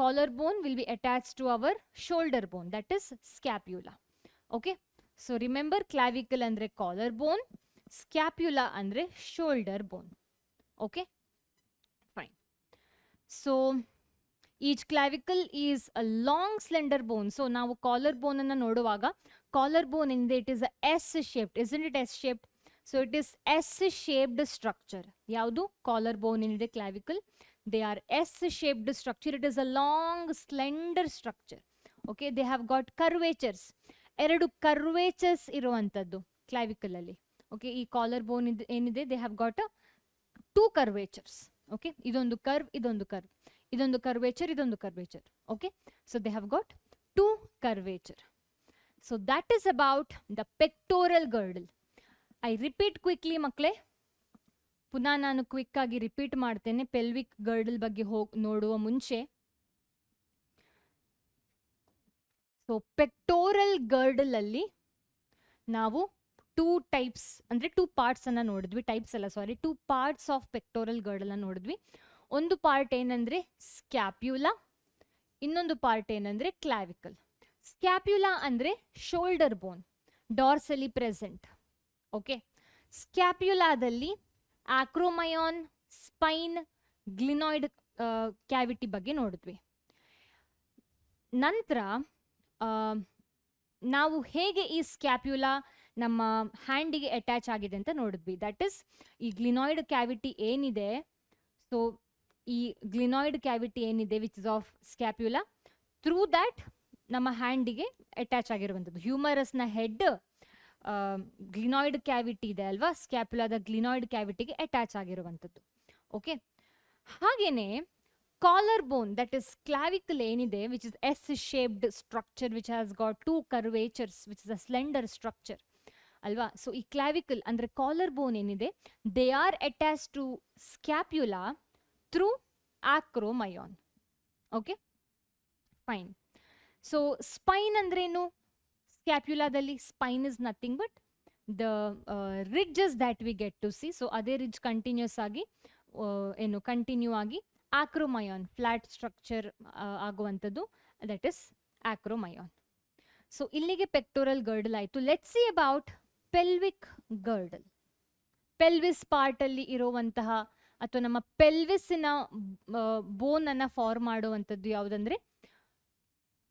Collar bone will be attach to our shoulder bone, that is scapula. Okay, so remember, clavicle ಅಂದರೆ collar bone, scapula ಅಂದರೆ shoulder bone. Okay, fine. So each clavicle is a long slender bone. So ನಾವು collar ಬೋನನ್ನು ನೋಡುವಾಗ, collar bone ಏನಿದೆ, it is a S shaped, isn't it S shaped? So it is S shaped structure. ಯಾವುದು collar bone ಏನಿದೆ, ಕ್ಲಾವಿಕಲ್, they are S-shaped structure. It is a long slender structure. Okay, they have got curvatures. ಎರಡು ಕರ್ವೇಚರ್ಸ್ ಇರುವಂಥದ್ದು ಕ್ಲಾವಿಕಲ್ ಅಲ್ಲಿ. Okay, ಈ collar bone ಏನಿದೆ, they have got 2 curvatures. Okay, ಇದೊಂದು curve, ಇದೊಂದು curve, ಇದೊಂದು ಕರ್ವೇಚರ್, ಇದೊಂದು curvature. Okay, so they have got 2 curvature. So that is about the pectoral girdle. I repeat quickly ಮಕ್ಕಳೇ, ಪುನಃ ನಾನು ಕ್ವಿಕ್ ಆಗಿ ರಿಪೀಟ್ ಮಾಡ್ತೇನೆ ಪೆಲ್ವಿಕ್ ಗರ್ಡಲ್ ಬಗ್ಗೆ ನೋಡುವ ಮುಂಚೆ. ಸೊ ಪೆಕ್ಟೋರಲ್ ಗರ್ಡಲ್ ಅಲ್ಲಿ ನಾವು 2 types, ಅಂದರೆ 2 parts ಅನ್ನ ನೋಡಿದ್ವಿ. ಟೈಪ್ಸ್ ಅಲ್ಲ, ಸಾರಿ, 2 parts ಆಫ್ ಪೆಕ್ಟೋರಲ್ ಗರ್ಡಲ್ ಅನ್ನ ನೋಡಿದ್ವಿ. ಒಂದು ಪಾರ್ಟ್ ಏನಂದ್ರೆ ಸ್ಕ್ಯಾಪ್ಯುಲಾ, ಇನ್ನೊಂದು ಪಾರ್ಟ್ ಏನಂದ್ರೆ ಕ್ಲಾವಿಕಲ್. ಸ್ಕ್ಯಾಪ್ಯುಲಾ ಅಂದ್ರೆ ಶೋಲ್ಡರ್ ಬೋನ್, ಡಾರ್ಸಲಿ ಪ್ರೆಸೆಂಟ್. ಓಕೆ, ಸ್ಕ್ಯಾಪ್ಯುಲಾದಲ್ಲಿ ಆಕ್ರೋಮಯಾನ್, ಸ್ಪೈನ್, ಗ್ಲಿನಾಯ್ಡ್ ಕ್ಯಾವಿಟಿ ಬಗ್ಗೆ ನೋಡಿದ್ವಿ. ನಂತರ ನಾವು ಹೇಗೆ ಈ ಸ್ಕ್ಯಾಪ್ಯುಲಾ ನಮ್ಮ ಹ್ಯಾಂಡಿಗೆ ಅಟ್ಯಾಚ್ ಆಗಿದೆ ಅಂತ ನೋಡಿದ್ವಿ. ದಟ್ ಇಸ್ ಈ ಗ್ಲಿನಾಯ್ಡ್ ಕ್ಯಾವಿಟಿ ಏನಿದೆ, ಸೊ ಈ ಗ್ಲಿನಾಯ್ಡ್ ಕ್ಯಾವಿಟಿ ಏನಿದೆ which is of scapula, through that ನಮ್ಮ ಹ್ಯಾಂಡಿಗೆ ಅಟ್ಯಾಚ್ ಆಗಿರುವಂಥದ್ದು. ಹ್ಯೂಮರಸ್ನ ಹೆಡ್ ಗ್ಲಿನಾಯ್ಡ್ ಕ್ಯಾವಿಟಿ ಇದೆ ಅಲ್ವಾ, ಸ್ಕ್ಯಾಪ್ಯುಲಾದ ಗ್ಲಿನಾಯ್ಡ್ ಕ್ಯಾವಿಟಿಗೆ ಅಟ್ಯಾಚ್ ಆಗಿರುವಂಥದ್ದು. ಓಕೆ, ಹಾಗೇನೆ collar bone, that is clavicle ಏನಿದೆ, which is S shaped structure which has got 2 curvatures which is a slender structure ಅಲ್ವಾ. ಸೊ ಈ ಕ್ಲಾವಿಕಲ್ ಅಂದ್ರೆ ಕಾಲರ್ ಬೋನ್ ಏನಿದೆ, they are attach to scapula through acromion. Okay fine. So spine ಅಂದ್ರೇನು? ಸ್ಕ್ಯಾಪ್ಯುಲಾದಲ್ಲಿ spine is nothing but the ridges that we get to see. So ಅದೇ ridge continues ಆಗಿ ಏನು continue ಆಗಿ ಆಕ್ರೋಮಯಾನ್ ಫ್ಲಾಟ್ ಸ್ಟ್ರಕ್ಚರ್ ಆಗುವಂಥದ್ದು, that is acromion. So ಇಲ್ಲಿಗೆ pectoral girdle ಆಯಿತು. Let's see about pelvic girdle. Pelvis part ಅಲ್ಲಿ ಇರುವಂತಹ ಅಥವಾ ನಮ್ಮ ಪೆಲ್ವಿಸ್ಸಿನ ಬೋನ್ ಅನ್ನ ಫಾರ್ಮ್ ಮಾಡುವಂಥದ್ದು ಯಾವುದಂದ್ರೆ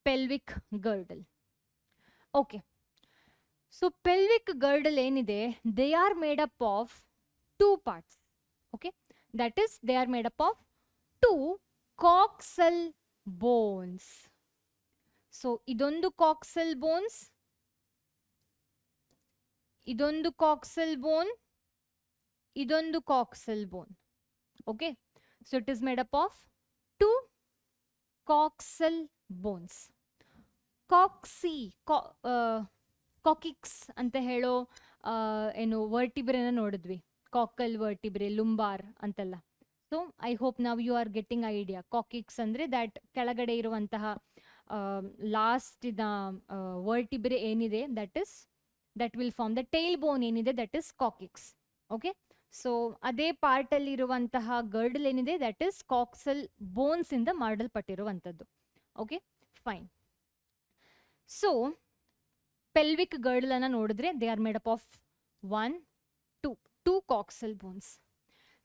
pelvic girdle. Okay, so pelvic girdle ಏನಿದೆ, they are made up of 2 parts. Okay, that is they are made up of 2 coxal bones. So ಇದೊಂದು coxal bones, ಇದೊಂದು ಕಾಕ್ಸಲ್ ಬೋನ್, ಇದೊಂದು coxal bone. Okay, so it is made up of 2 coxal bones. Coccyx ಅಂತ ಹೇಳೋ ಏನು ವರ್ಟಿಬ್ರೆನ ನೋಡಿದ್ವಿ, coccal vertebrae, lumbar ಅಂತೆಲ್ಲ. So I hope ನಾವು you are getting idea. Coccyx ಅಂದ್ರೆ ದ್ಯಾಟ್ ಕೆಳಗಡೆ ಇರುವಂತಹ ಲಾಸ್ಟ್ ಇದ ವರ್ಟಿಬ್ರೆ ಏನಿದೆ, that will form the tail bone ಏನಿದೆ, that is coccyx. Okay, so ಅದೇ ಪಾರ್ಟ್ ಅಲ್ಲಿ ಇರುವಂತಹ ಗರ್ಡಲ್ ಏನಿದೆ, ದಟ್ ಇಸ್ ಕಾಕ್ಸಲ್ ಬೋನ್ಸ್ ಇಂದ ಮಾಡಲ್ಪಟ್ಟಿರುವಂಥದ್ದು. Okay fine. So pelvic girdle ಅನ್ನ ನೋಡಿದ್ರೆ they are made up of 2 coxal bones.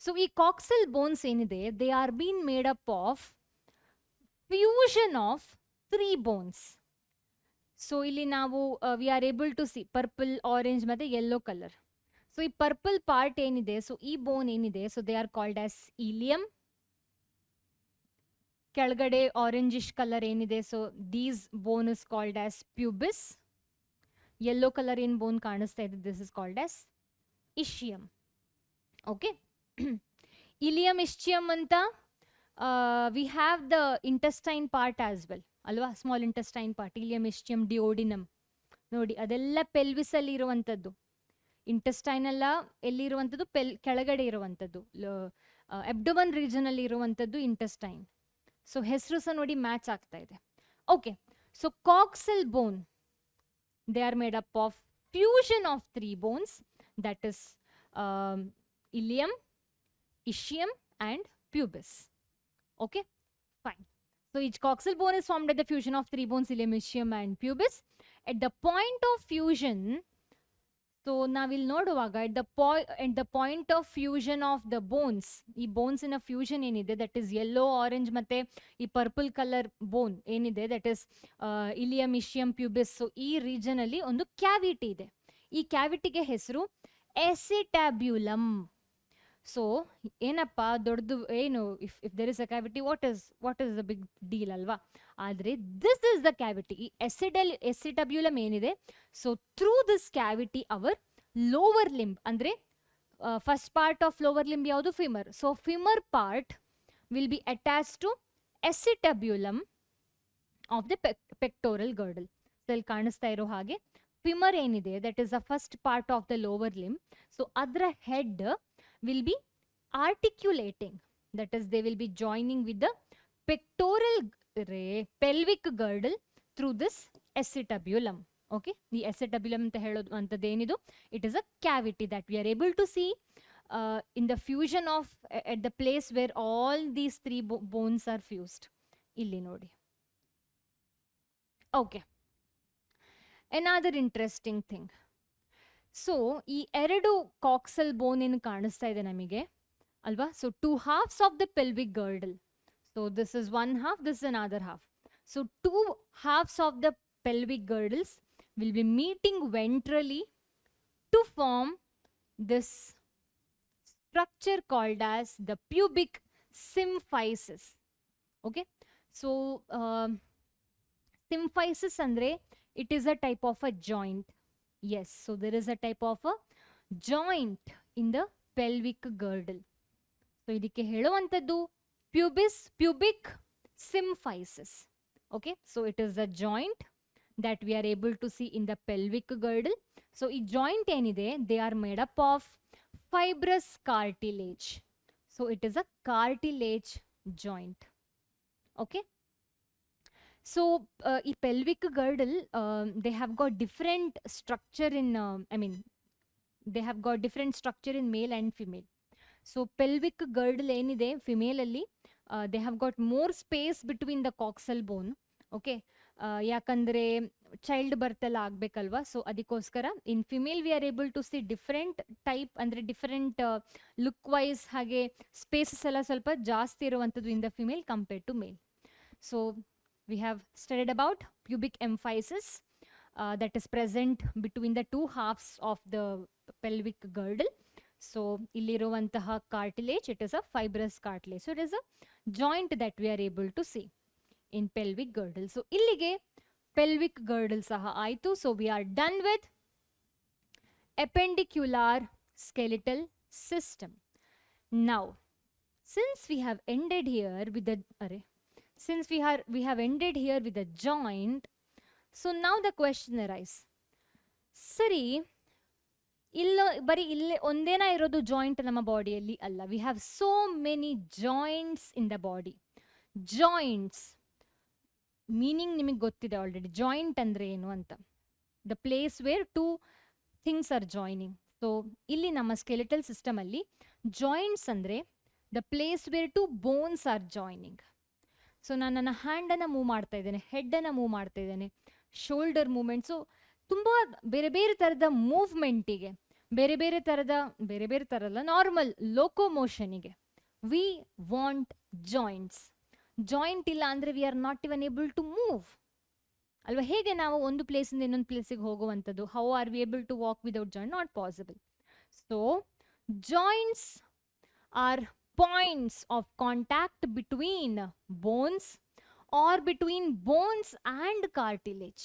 So ಈ ಕಾಕ್ಸಲ್ ಬೋನ್ಸ್ ಏನಿದೆ, they are been made up of fusion of 3 bones. So ಇಲ್ಲಿ ನಾವು we are able to see purple, orange ಮತ್ತೆ yellow colour. So ಈ purple part ಏನಿದೆ, so ಈ bone ಏನಿದೆ, so they are called as ilium. ಕೆಳಗಡೆ orangish colour ಏನಿದೆ, so these bone is called as pubis. Yellow colour ಏನ್ bone ಕಾಣಿಸ್ತಾ ಇದೆ, this is called as ischium. Okay, ilium ischium ಅಂತ we have the intestine part as well ಅಲ್ವಾ, small intestine part, ilium ischium duodenum ನೋಡಿ, ಅದೆಲ್ಲ pelvis ಅಲ್ಲಿ ಇರುವಂಥದ್ದು. Intestine ಎಲ್ಲ ಎಲ್ಲಿರುವಂಥದ್ದು, ಕೆಳಗಡೆ ಇರುವಂಥದ್ದು, ಅಬ್ಡೋಮನ್ ರೀಜನ್ ಅಲ್ಲಿ ಇರುವಂಥದ್ದು ಇಂಟೆಸ್ಟೈನ್. ಸೊ ಹೆಸರು ಸಹ ನೋಡಿ ಮ್ಯಾಚ್ ಆಗ್ತಾ ಇದೆ. Okay, so coxal bone, they are made up of fusion of 3 bones, that is ilium, ischium and pubis. Okay fine. So each coxal bone is formed at the fusion of 3 bones, ilium, ischium and pubis. At the point of fusion, so ನಾವಿಲ್ಲಿ ನೋಡುವಾಗ at the point of fusion of the bones, ಈ bones in a fusion ಏನಿದೆ, that is yellow, orange ಮತ್ತೆ ಈ purple color bone ಏನಿದೆ, that is ilium, ischium, pubis. So ಈ region ಅಲ್ಲಿ ಒಂದು ಕ್ಯಾವಿಟಿ ಇದೆ. ಈ ಕ್ಯಾವಿಟಿಗೆ ಹೆಸರು ಎಸಿಟ್ಯಾಬ್ಯುಲಮ್. ಸೊ ಏನಪ್ಪ ದೊಡ್ಡದು ಏನು, if there is a cavity, what is the big deal ಅಲ್ವಾ. ಆದ್ರೆ ದಿಸ್ ಇಸ್ ದ ಕ್ಯಾವಿಟಿ. ಈ ಎಸಿಟಬ್ಯುಲಮ್ ಏನಿದೆ, so through this cavity our lower limb, ಅಂದ್ರೆ first part of lower limb ಯಾವುದು, femur. So femur part will be attach to acetabulum of the pectoral girdle. So ಇಲ್ಲಿ ಕಾಣಿಸ್ತಾ ಇರೋ ಹಾಗೆ femur ಏನಿದೆ, that is the first part of the lower limb. So ಅದರ head will be articulating, that is they will be joining with the pectoral pelvic girdle through this acetabulum. Okay, the acetabulum anta helodu antade enidu, it is a cavity that we are able to see in the fusion of at the place where all these 3 bones are fused. Illi nodi. Okay, another interesting thing, so ಈ ಎರಡು coxal bone ಏನು ಕಾಣಿಸ್ತಾ ಇದೆ ನಮಗೆ ಅಲ್ವಾ. So 2 halves of the pelvic girdle. So this is 1 half, this is another half. So 2 halves of the pelvic girdles will be meeting ventrally to form this structure called as the pubic symphysis. Okay, so symphysis andre it is a type of a joint. Yes, so there is a type of a joint in the pelvic girdle. So idikke heಳುವಂತದ್ದು pubic symphysis. Okay, so it is a joint that we are able to see in the pelvic girdle. So ಈ joint ಏನಿದೆ, they are made up of fibrous cartilage. So it is a cartilage joint. Okay, so ಈ pelvic girdle they have got different structure in they have got different structure in male and female. So pelvic girdle ಏನಿದೆ female ಅಲ್ಲಿ they have got more space between the coxal bone. Okay, ಯಾಕಂದ್ರೆ child birth ಎಲ್ಲ ಆಗ್ಬೇಕಲ್ವಾ. So ಅದಕ್ಕೋಸ್ಕರ in female we are able to see different type, ಅಂದರೆ different look wise ಹಾಗೆ spaces ಎಲ್ಲ ಸ್ವಲ್ಪ ಜಾಸ್ತಿ ಇರುವಂಥದ್ದು in the female compared to male. So we have studied about pubic emphysis that is present between the 2 halves of the pelvic girdle. So ಇಲ್ಲಿರುವಂತಹ cartilage, it is a fibrous cartilage. So it is a joint that we are able to see in pelvic girdle. So ಇಲ್ಲಿಗೆ pelvic girdle ಸಹ ಆಯಿತು. So we are done with appendicular skeletal system. Now since we have ended here with the we have ended here with the joint, so now the question arises, ಸರಿ ಇಲ್ಲ ಬರೀ ಇಲ್ಲೇ ಒಂದೇನಾ ಇರೋದು joint ನಮ್ಮ ಬಾಡಿಯಲ್ಲಿ? ಅಲ್ಲ, we have so many joints in the body. Joints meaning ನಿಮಗೆ ಗೊತ್ತಿದೆ ಆಲ್ರೆಡಿ. ಜಾಯಿಂಟ್ ಅಂದರೆ ಏನು ಅಂತ, the place where two things are joining. So ಇಲ್ಲಿ ನಮ್ಮ ಸ್ಕೆಲಿಟಲ್ ಸಿಸ್ಟಮಲ್ಲಿ ಜಾಯಿಂಟ್ಸ್ ಅಂದರೆ the place where two bones are joining. So ನಾನು ನನ್ನ ಹ್ಯಾಂಡನ್ನು ಮೂವ್ ಮಾಡ್ತಾ ಇದ್ದೇನೆ, ಹೆಡ್ಡನ್ನು ಮೂವ್ ಮಾಡ್ತಾ ಇದ್ದೇನೆ, ಶೋಲ್ಡರ್ ಮೂವ್ಮೆಂಟ್ಸು, ತುಂಬ ಬೇರೆ ಬೇರೆ ಥರದ ಮೂವ್ಮೆಂಟಿಗೆ, ಬೇರೆ ಬೇರೆ ಥರದ ನಾರ್ಮಲ್ ಲೋಕೋಮೋಷನಿಗೆ ವಿ ವಾಂಟ್ ಜಾಯಿಂಟ್ಸ್. ಜಾಯಿಂಟ್ ಇಲ್ಲ ಅಂದರೆ we are not even able to move ಅಲ್ವಾ. ಹೇಗೆ ನಾವು ಒಂದು ಪ್ಲೇಸಿಂದ ಇನ್ನೊಂದು ಪ್ಲೇಸಿಗೆ ಹೋಗುವಂಥದ್ದು? How are we able to walk without joint? Not possible. So joints are points of contact between bones or between bones and cartilage.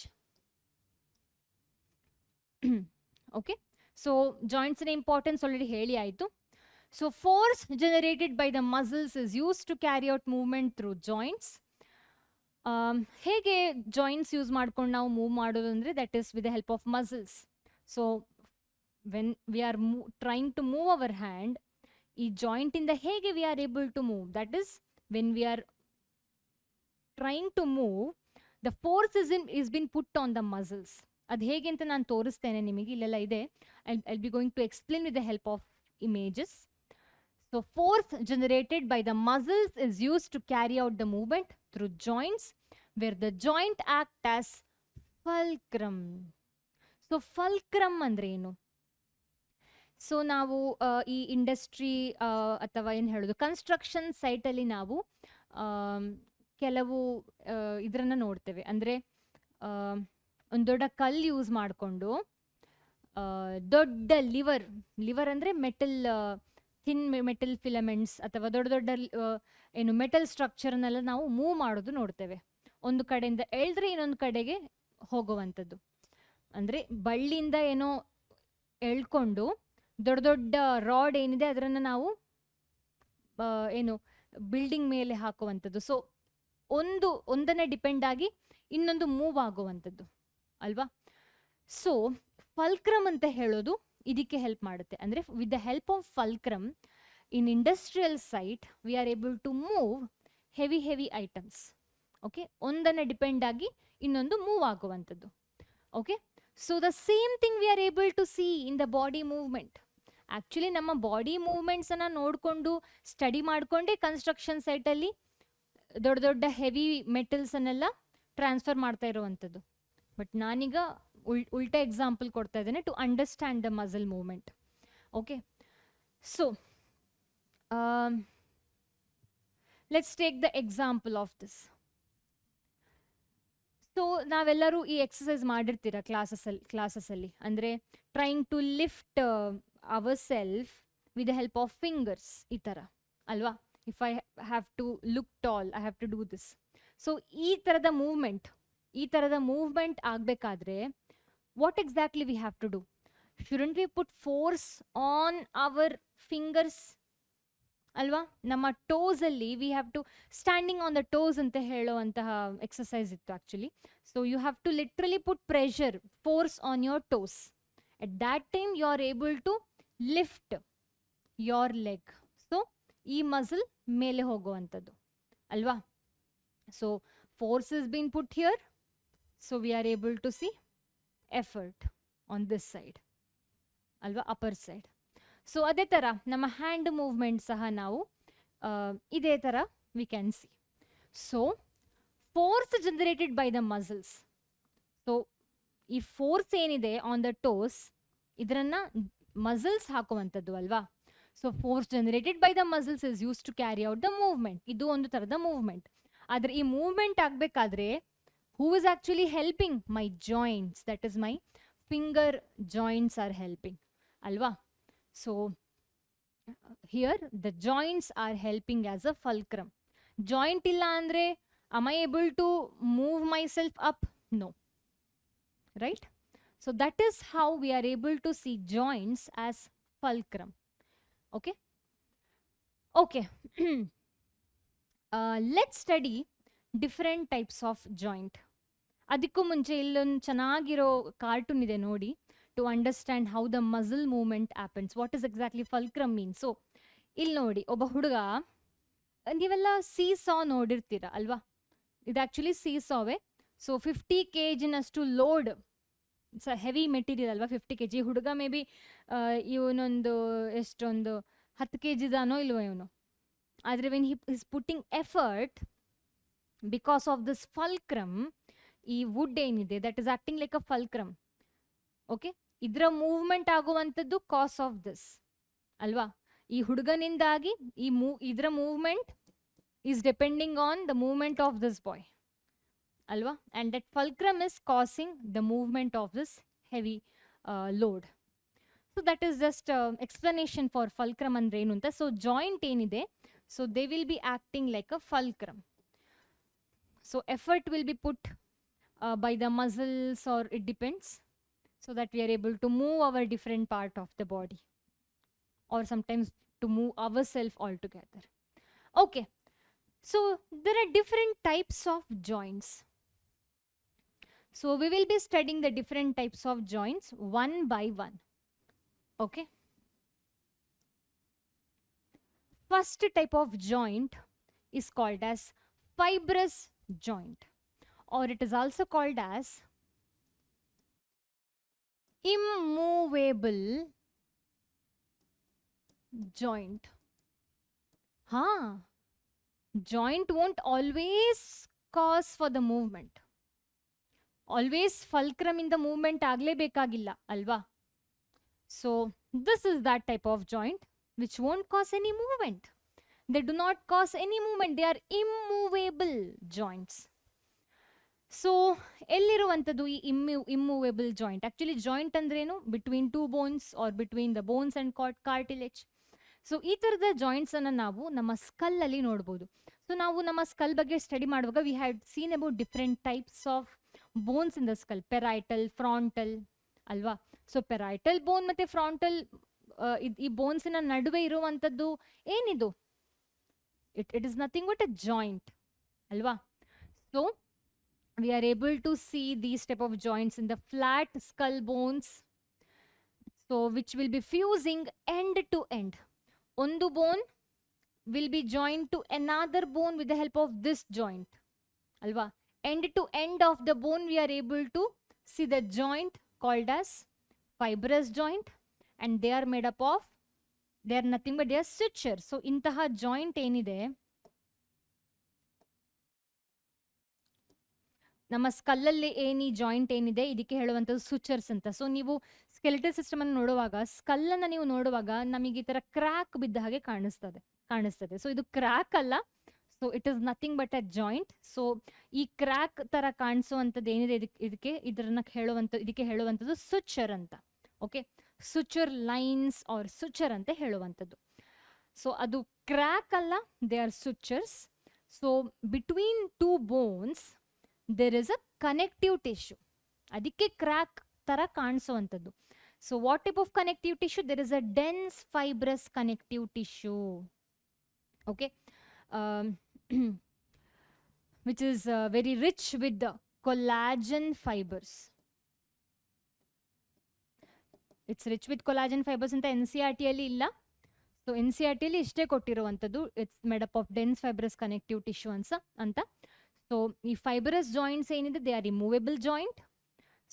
Okay, so joints in importance already heli aitu. So force generated by the muscles is used to carry out movement through joints. Hege joints use ಮಾಡ್ಕೊಂಡು ನಾವು move ಮಾಡೋದು ಅಂದರೆ that is with the help of muscles. So when we are trying to move our hand, ಈ joint ಇಂದ ಹೇಗೆ we are able to move? That is when we are trying to move, the force is been put on the muscles. ಅದು ಹೇಗೆ ಅಂತ ನಾನು ತೋರಿಸ್ತೇನೆ ನಿಮಗೆ, ಇಲ್ಲೆಲ್ಲ ಇದೆ. I be going to explain with the help of images. So force generated by the muscles is use to carry out the movement through joints where the joint act as fulcrum. So fulcrum ಅಂದ್ರೆ ಏನು? So ನಾವು ಈ industry ಅಥವಾ ಏನು ಹೇಳೋದು construction ಸೈಟಲ್ಲಿ ನಾವು ಕೆಲವು ಇದರನ್ನು ನೋಡ್ತೇವೆ. ಅಂದರೆ ಒಂದು ದೊಡ್ಡ ಕಲ್ಲು ಯೂಸ್ ಮಾಡಿಕೊಂಡು ದೊಡ್ಡ ಲಿವರ್ ಅಂದರೆ ಥಿನ್ ಮೆಟಲ್ ಫಿಲಮೆಂಟ್ಸ್ ಅಥವಾ ದೊಡ್ಡ ದೊಡ್ಡ ಏನು ಮೆಟಲ್ ಸ್ಟ್ರಕ್ಚರ್ನೆಲ್ಲ ನಾವು ಮೂವ್ ಮಾಡೋದು ನೋಡ್ತೇವೆ. ಒಂದು ಕಡೆಯಿಂದ ಎಳೆದ್ರೆ ಇನ್ನೊಂದು ಕಡೆಗೆ ಹೋಗುವಂಥದ್ದು. ಅಂದರೆ ಬಳ್ಳಿಯಿಂದ ಏನೋ ಎಳ್ಕೊಂಡು ದೊಡ್ಡ ದೊಡ್ಡ ರಾಡ್ ಏನಿದೆ ಅದನ್ನು ನಾವು ಏನು ಬಿಲ್ಡಿಂಗ್ ಮೇಲೆ ಹಾಕುವಂಥದ್ದು. ಸೊ ಒಂದನ್ನೇ ಡಿಪೆಂಡ್ ಆಗಿ ಇನ್ನೊಂದು ಮೂವ್ ಆಗುವಂಥದ್ದು ಅಲ್ವಾ. ಸೊ ಫಲ್ಕ್ರಮ್ ಅಂತ ಹೇಳೋದು ಇದಕ್ಕೆ ಹೆಲ್ಪ್ ಮಾಡುತ್ತೆ. ಅಂದರೆ with the help of fulcrum in industrial site we are able to move heavy items. Okay, ಒಂದನ್ನೇ ಡಿಪೆಂಡ್ ಆಗಿ ಇನ್ನೊಂದು ಮೂವ್ ಆಗುವಂಥದ್ದು. Okay, so the same thing we are able to see in the body movement. Actually ನಮ್ಮ body ಮೂವ್ಮೆಂಟ್ಸನ್ನು ನೋಡಿಕೊಂಡು study ಮಾಡಿಕೊಂಡೇ construction ಸೈಟಲ್ಲಿ ದೊಡ್ಡ ದೊಡ್ಡ ಹೆವಿ ಮೆಟಲ್ಸನ್ನೆಲ್ಲ ಟ್ರಾನ್ಸ್ಫರ್ ಮಾಡ್ತಾ ಇರುವಂಥದ್ದು. ಬಟ್ ನಾನೀಗ ಉಲ್ಟಾ ಎಕ್ಸಾಂಪಲ್ ಕೊಡ್ತಾ ಇದ್ದೇನೆ to understand the muscle movement. Okay, so let's take the example of this. So ನಾವೆಲ್ಲರೂ ಈ ಎಕ್ಸಸೈಸ್ ಮಾಡಿರ್ತೀರ ಕ್ಲಾಸಸ್ಸಲ್ಲಿ, ಅಂದರೆ trying to lift our self with the help of fingers, ಈ ಥರ ಅಲ್ವಾ? If I have to look tall, I have to do this. So ಈ ಥರದ ಮೂವ್ಮೆಂಟ್ ಆಗಬೇಕಾದ್ರೆ what exactly we have to do? Shouldn't we put force on our fingers ಅಲ್ವಾ? ನಮ್ಮ ಟೋಸಲ್ಲಿ V have to standing on the toes ಅಂತ ಹೇಳುವಂತಹ exercise ಇತ್ತು actually. So you have to literally put pressure, force on your toes. At that time you are able to lift your leg. So ಈ muscle ಮೇಲೆ ಹೋಗುವಂಥದ್ದು ಅಲ್ವಾ? So force is been put here, so we are able to see effort on this side ಅಲ್ವಾ, upper side. So ಅದೇ ಥರ ನಮ್ಮ hand movement ಸಹ ನಾವು ಇದೇ ಥರ we can C. So force generated by the muscles. So ಈ force ಏನಿದೆ ಆನ್ ದ ಟೋಸ್, ಇದರನ್ನು ಮಸಲ್ಸ್ ಹಾಕುವಂಥದ್ದು ಅಲ್ವಾ? So force generated by the muscles is use to carry out the movement. ಇದು ಒಂದು ಥರದ ಮೂವ್ಮೆಂಟ್. ಆದರೆ ಈ ಮೂವ್ಮೆಂಟ್ ಆಗಬೇಕಾದ್ರೆ who is actually helping? My joints, that is my finger joints are helping ಅಲ್ವಾ? So here the joints are helping as a fulcrum. Joint illa andre am I able to move myself up? No, right? So that is how we are able to see joints as fulcrum. Okay, okay. Let's study different types of joint. ಅದಕ್ಕೂ ಮುಂಚೆ ಇಲ್ಲೊಂದು ಚೆನ್ನಾಗಿರೋ cartoon ಇದೆ ನೋಡಿ, to understand how the muscle movement happens. What is exactly fulcrum means? So ಇಲ್ಲಿ ನೋಡಿ, ಒಬ್ಬ ಹುಡುಗ, ನೀವೆಲ್ಲ ಸೀಸಾ ನೋಡಿರ್ತೀರ ಅಲ್ವಾ? ಇದು ಆ್ಯಕ್ಚುಲಿ ಸೀಸಾವೇ. So 50 kg load, it's a heavy material ಅಲ್ವಾ? 50 kg. ಹುಡುಗ ಮೇ ಬಿ ಇವನೊಂದು ಎಷ್ಟೊಂದು 10 kg ಇದಾನೋ ಇಲ್ವೋ ಇವನು. ಆದರೆ when he is putting effort, because of this fulcrum, ಈ ವುಡ್ ಏನಿದೆ that is acting like a fulcrum. Okay, ಇದರ ಮೂವ್ಮೆಂಟ್ ಆಗುವಂಥದ್ದು ಕಾಸ್ ಆಫ್ ದಿಸ್ ಅಲ್ವಾ? ಈ ಹುಡುಗನಿಂದಾಗಿ ಇದರ movement is depending on the movement of this boy ಅಲ್ವಾ? And that fulcrum is causing the movement of this heavy load. So that is just explanation for fulcrum ಅಂದ್ರೆ ಏನು ಅಂತ. So joint ಏನಿದೆ, so they will be acting like a fulcrum. So effort will be put by the muscles, or it depends, so that we are able to move our different part of the body, or sometimes to move ourselves altogether. Okay, so there are different types of joints. So we will be studying the different types of joints one by one. Okay, first type of joint is called as fibrous joint, or it is also called as immovable joint. Joint won't always cause for the movement. Always fulcrum in the movement agle bekagilla alva? So this is that type of joint which won't cause any movement. They do not cause any movement. They are immovable joints. So ಎಲ್ಲಿರುವಂಥದ್ದು ಈ immovable joint? Actually joint ಅಂದ್ರೇನು? Between two bones or between the bones and cartilage. So ಈ ಥರದ ಜಾಯಿಂಟ್ಸನ್ನು ನಾವು ನಮ್ಮ ಸ್ಕಲ್ಲಲ್ಲಿ ನೋಡ್ಬೋದು. So ನಾವು ನಮ್ಮ ಸ್ಕಲ್ ಬಗ್ಗೆ ಸ್ಟಡಿ ಮಾಡುವಾಗ we had seen about different types of bones in the skull, parietal, frontal ಅಲ್ವಾ? ಸೊ ಪೆರೈಟಲ್ ಬೋನ್ ಮತ್ತು ಫ್ರಾಂಟಲ್, ಈ ಬೋನ್ಸಿನ ನಡುವೆ ಇರುವಂಥದ್ದು ಏನಿದು? It is nothing but a joint ಅಲ್ವಾ? So we are able to see these type of joints in the flat skull bones, so which will be fusing end to end. Ondu bone will be joined to another bone with the help of this joint alva? End to end of the bone we are able to see the joint called as fibrous joint, and they are made up of, they are nothing but they are sutures. So intaha joint enide, ನಮ್ಮ ಸ್ಕಲ್ಲಲ್ಲಿ ಏನು ಈ joint ಏನಿದೆ ಇದಕ್ಕೆ ಹೇಳುವಂಥದ್ದು ಸುಚರ್ಸ್ ಅಂತ. So ನೀವು skeletal system ಅನ್ನು ನೋಡುವಾಗ, ಸ್ಕಲ್ಲನ್ನು ನೀವು ನೋಡುವಾಗ ನಮಗೆ ಈ ಥರ ಕ್ರ್ಯಾಕ್ ಬಿದ್ದ ಹಾಗೆ ಕಾಣಿಸ್ತದೆ. ಸೊ ಇದು ಕ್ರ್ಯಾಕ್ ಅಲ್ಲ, so it is nothing but a joint. So ಈ ಕ್ರ್ಯಾಕ್ ತರ ಕಾಣಿಸುವಂಥದ್ದು ಏನಿದೆ ಇದಕ್ಕೆ ಹೇಳುವಂಥದ್ದು ಸುಚರ್ ಅಂತ. Okay, suture lines or suture ಅಂತ ಹೇಳುವಂಥದ್ದು. ಸೊ ಅದು ಕ್ರ್ಯಾಕ್ ಅಲ್ಲ, they are sutures. So between two bones there is a connective tissue, ಅದಕ್ಕೆ ಕ್ರ್ಯಾಕ್ ತರ ಕಾಣಿಸುವಂಥದ್ದು. So what type of connective tissue? There is a dense fibrous connective tissue. Okay, which is very rich with the collagen fibers. It's rich with collagen fibers ಅಂತ NCERT ಅಲ್ಲಿ ಇಲ್ಲ. So NCERT ಅಲ್ಲಿ ಇಷ್ಟೇ ಕೊಟ್ಟಿರುವಂಥದ್ದು, it's made up of dense fibrous connective tissue ಅಂತ. So ಈ fibrous joints ಏನಿದೆ, they are removable joint.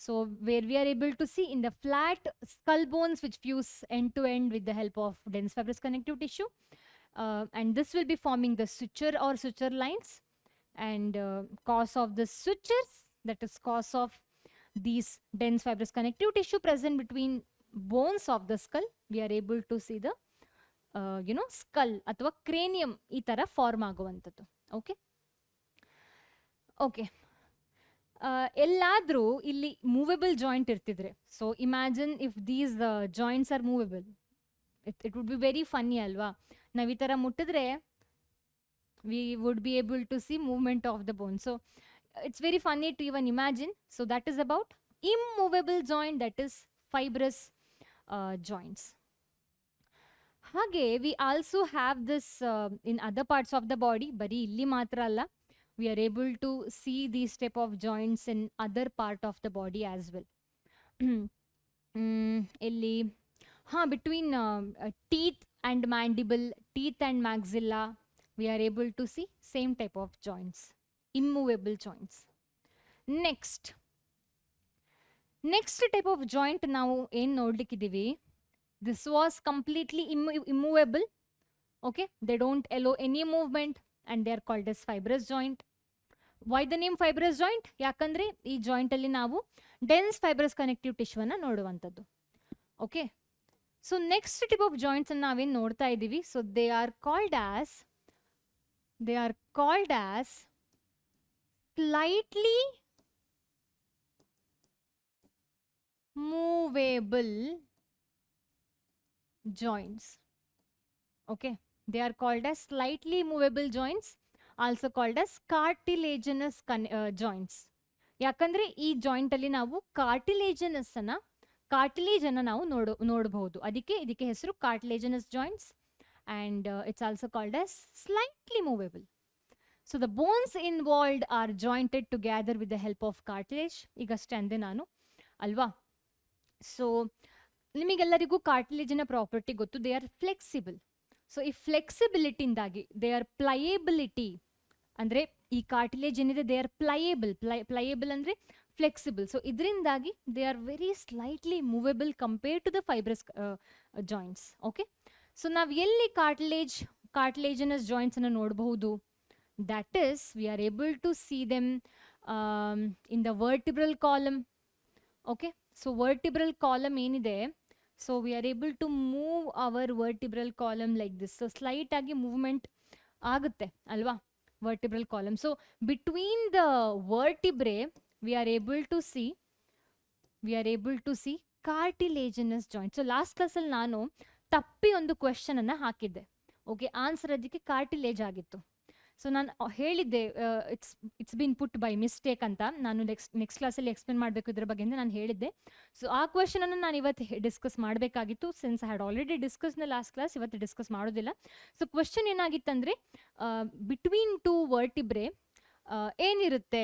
So where we are able to see in the flat skull bones which fuse end to end with the help of dense fibrous connective tissue. And this will be forming the suture or suture lines, and cause of the sutures, that is cause of these dense fibrous connective tissue present between bones of the skull, we are able to see the skull ಅಥವಾ cranium ಈ ತರ form ಆಗುವಂಥದ್ದು. Okay, ಎಲ್ಲಾದ್ರೂ ಇಲ್ಲಿ movable joint ಇರ್ತಿದ್ರೆ, so imagine if these joints are movable, it would be very funny ಅಲ್ವಾ? ನಾವು ಈ ಥರ ಮುಟ್ಟಿದ್ರೆ we would be able to see movement of the bone. So it's very funny to even imagine. So that is about immovable joint, that is fibrous joints. ಹಾಗೆ we also have this in other parts of the body, ಬರೀ ಇಲ್ಲಿ ಮಾತ್ರ ಅಲ್ಲ, we are able to see these type of joints in other part of the body as well. ಇಲ್ಲಿ between teeth and mandible, teeth and maxilla, we are able to see same type of joints, immovable joints. Next type of joint ನಾವು ಏನು ನೋಡ್ಲಿಕ್ಕಿದ್ದೀವಿ, this was completely immovable. Okay, they don't allow any movement and they are called as fibrous joint. Why the name fibrous joint? ಯಾಕಂದ್ರೆ ಈ joint ಅಲ್ಲಿ ನಾವು dense fibrous connective tissue ಅನ್ನ ನೋಡುವಂಥದ್ದು. Okay, so next type of joints ಅನ್ನು ನಾವೇನು ನೋಡ್ತಾ ಇದ್ದೀವಿ, so they are called as slightly movable joints. Okay, they are called as slightly movable joints, also called as cartilaginous joints. ಯಾಕಂದ್ರೆ ಈ joint ಅಲ್ಲಿ ನಾವು cartilage ಅನ್ನ ನಾವು ನೋಡಬಹುದು, ಇದಕ್ಕೆ ಹೆಸರು cartilaginous joints, and it's also called as slightly movable. So the bones involved are jointed together with the help of cartilage. ಈಗಷ್ಟೇ ಅಂದೆ ನಾನು ಅಲ್ವಾ? ಸೊ ನಿಮಗೆಲ್ಲರಿಗೂ ಕಾರ್ಟಿಲೇಜಿನ ಪ್ರಾಪರ್ಟಿ ಗೊತ್ತು, ದೇ ಆರ್ ಫ್ಲೆಕ್ಸಿಬಲ್. ಸೊ ಈ ಫ್ಲೆಕ್ಸಿಬಿಲಿಟಿಯಿಂದಾಗಿ ದೇ ಆರ್ ಪ್ಲಯೇಬಿಲಿಟಿ, ಅಂದರೆ ಈ ಕಾರ್ಟಿಲೇಜ್ ಏನಿದೆ ದೇ ಆರ್ ಪ್ಲಯೇಬಲ್ ಅಂದರೆ ಫ್ಲೆಕ್ಸಿಬಲ್. ಸೊ ಇದರಿಂದಾಗಿ they are very slightly movable compare to the fibrous joints. Okay, so ನಾವು ಎಲ್ಲಿ ಕಾರ್ಟಿಲೇಜಿನಸ್ ಜಾಯಿಂಟ್ಸ್ ಅನ್ನು ನೋಡಬಹುದು, that is we are able to see them in the vertebral column. Okay, so vertebral column ಏನಿದೆ, so we are able to move our vertebral column like this. So slight ಆಗಿ movement ಆಗುತ್ತೆ ಅಲ್ವಾ vertebral column. So between the vertebrae we are able to see cartilaginous joint. So last class ಅಲ್ಲಿ ನಾನು ತಪ್ಪಿ ಒಂದು question ಅನ್ನ ಹಾಕಿದ್ದೆ. Okay, answer ಅದಕ್ಕೆ ಕಾರ್ಟಿಲೇಜ್ ಆಗಿತ್ತು. ಸೊ ನಾನು ಹೇಳಿದ್ದೆ it's been put by mistake ಅಂತ. ನಾನು ನೆಕ್ಸ್ಟ್ ಕ್ಲಾಸಲ್ಲಿ ಎಕ್ಸ್ಪ್ಲೇನ್ ಮಾಡಬೇಕು ಇದ್ರ ಬಗ್ಗೆ ಅಂತ ನಾನು ಹೇಳಿದ್ದೆ. ಸೊ ಆ ಕ್ವೆಶ್ಚನ್ ಅನ್ನು ನಾನು ಇವತ್ತು ಡಿಸ್ಕಸ್ ಮಾಡಬೇಕಾಗಿತ್ತು. Since I had already discuss ನ ಲಾಸ್ಟ್ ಕ್ಲಾಸ್, ಇವತ್ತು ಡಿಸ್ಕಸ್ ಮಾಡೋದಿಲ್ಲ. ಸೊ ಕ್ವೆಶ್ಚನ್ ಏನಾಗಿತ್ತಂದ್ರೆ, ಬಿಟ್ವೀನ್ ಟು ವರ್ಟಿಬ್ರೆ ಏನಿರುತ್ತೆ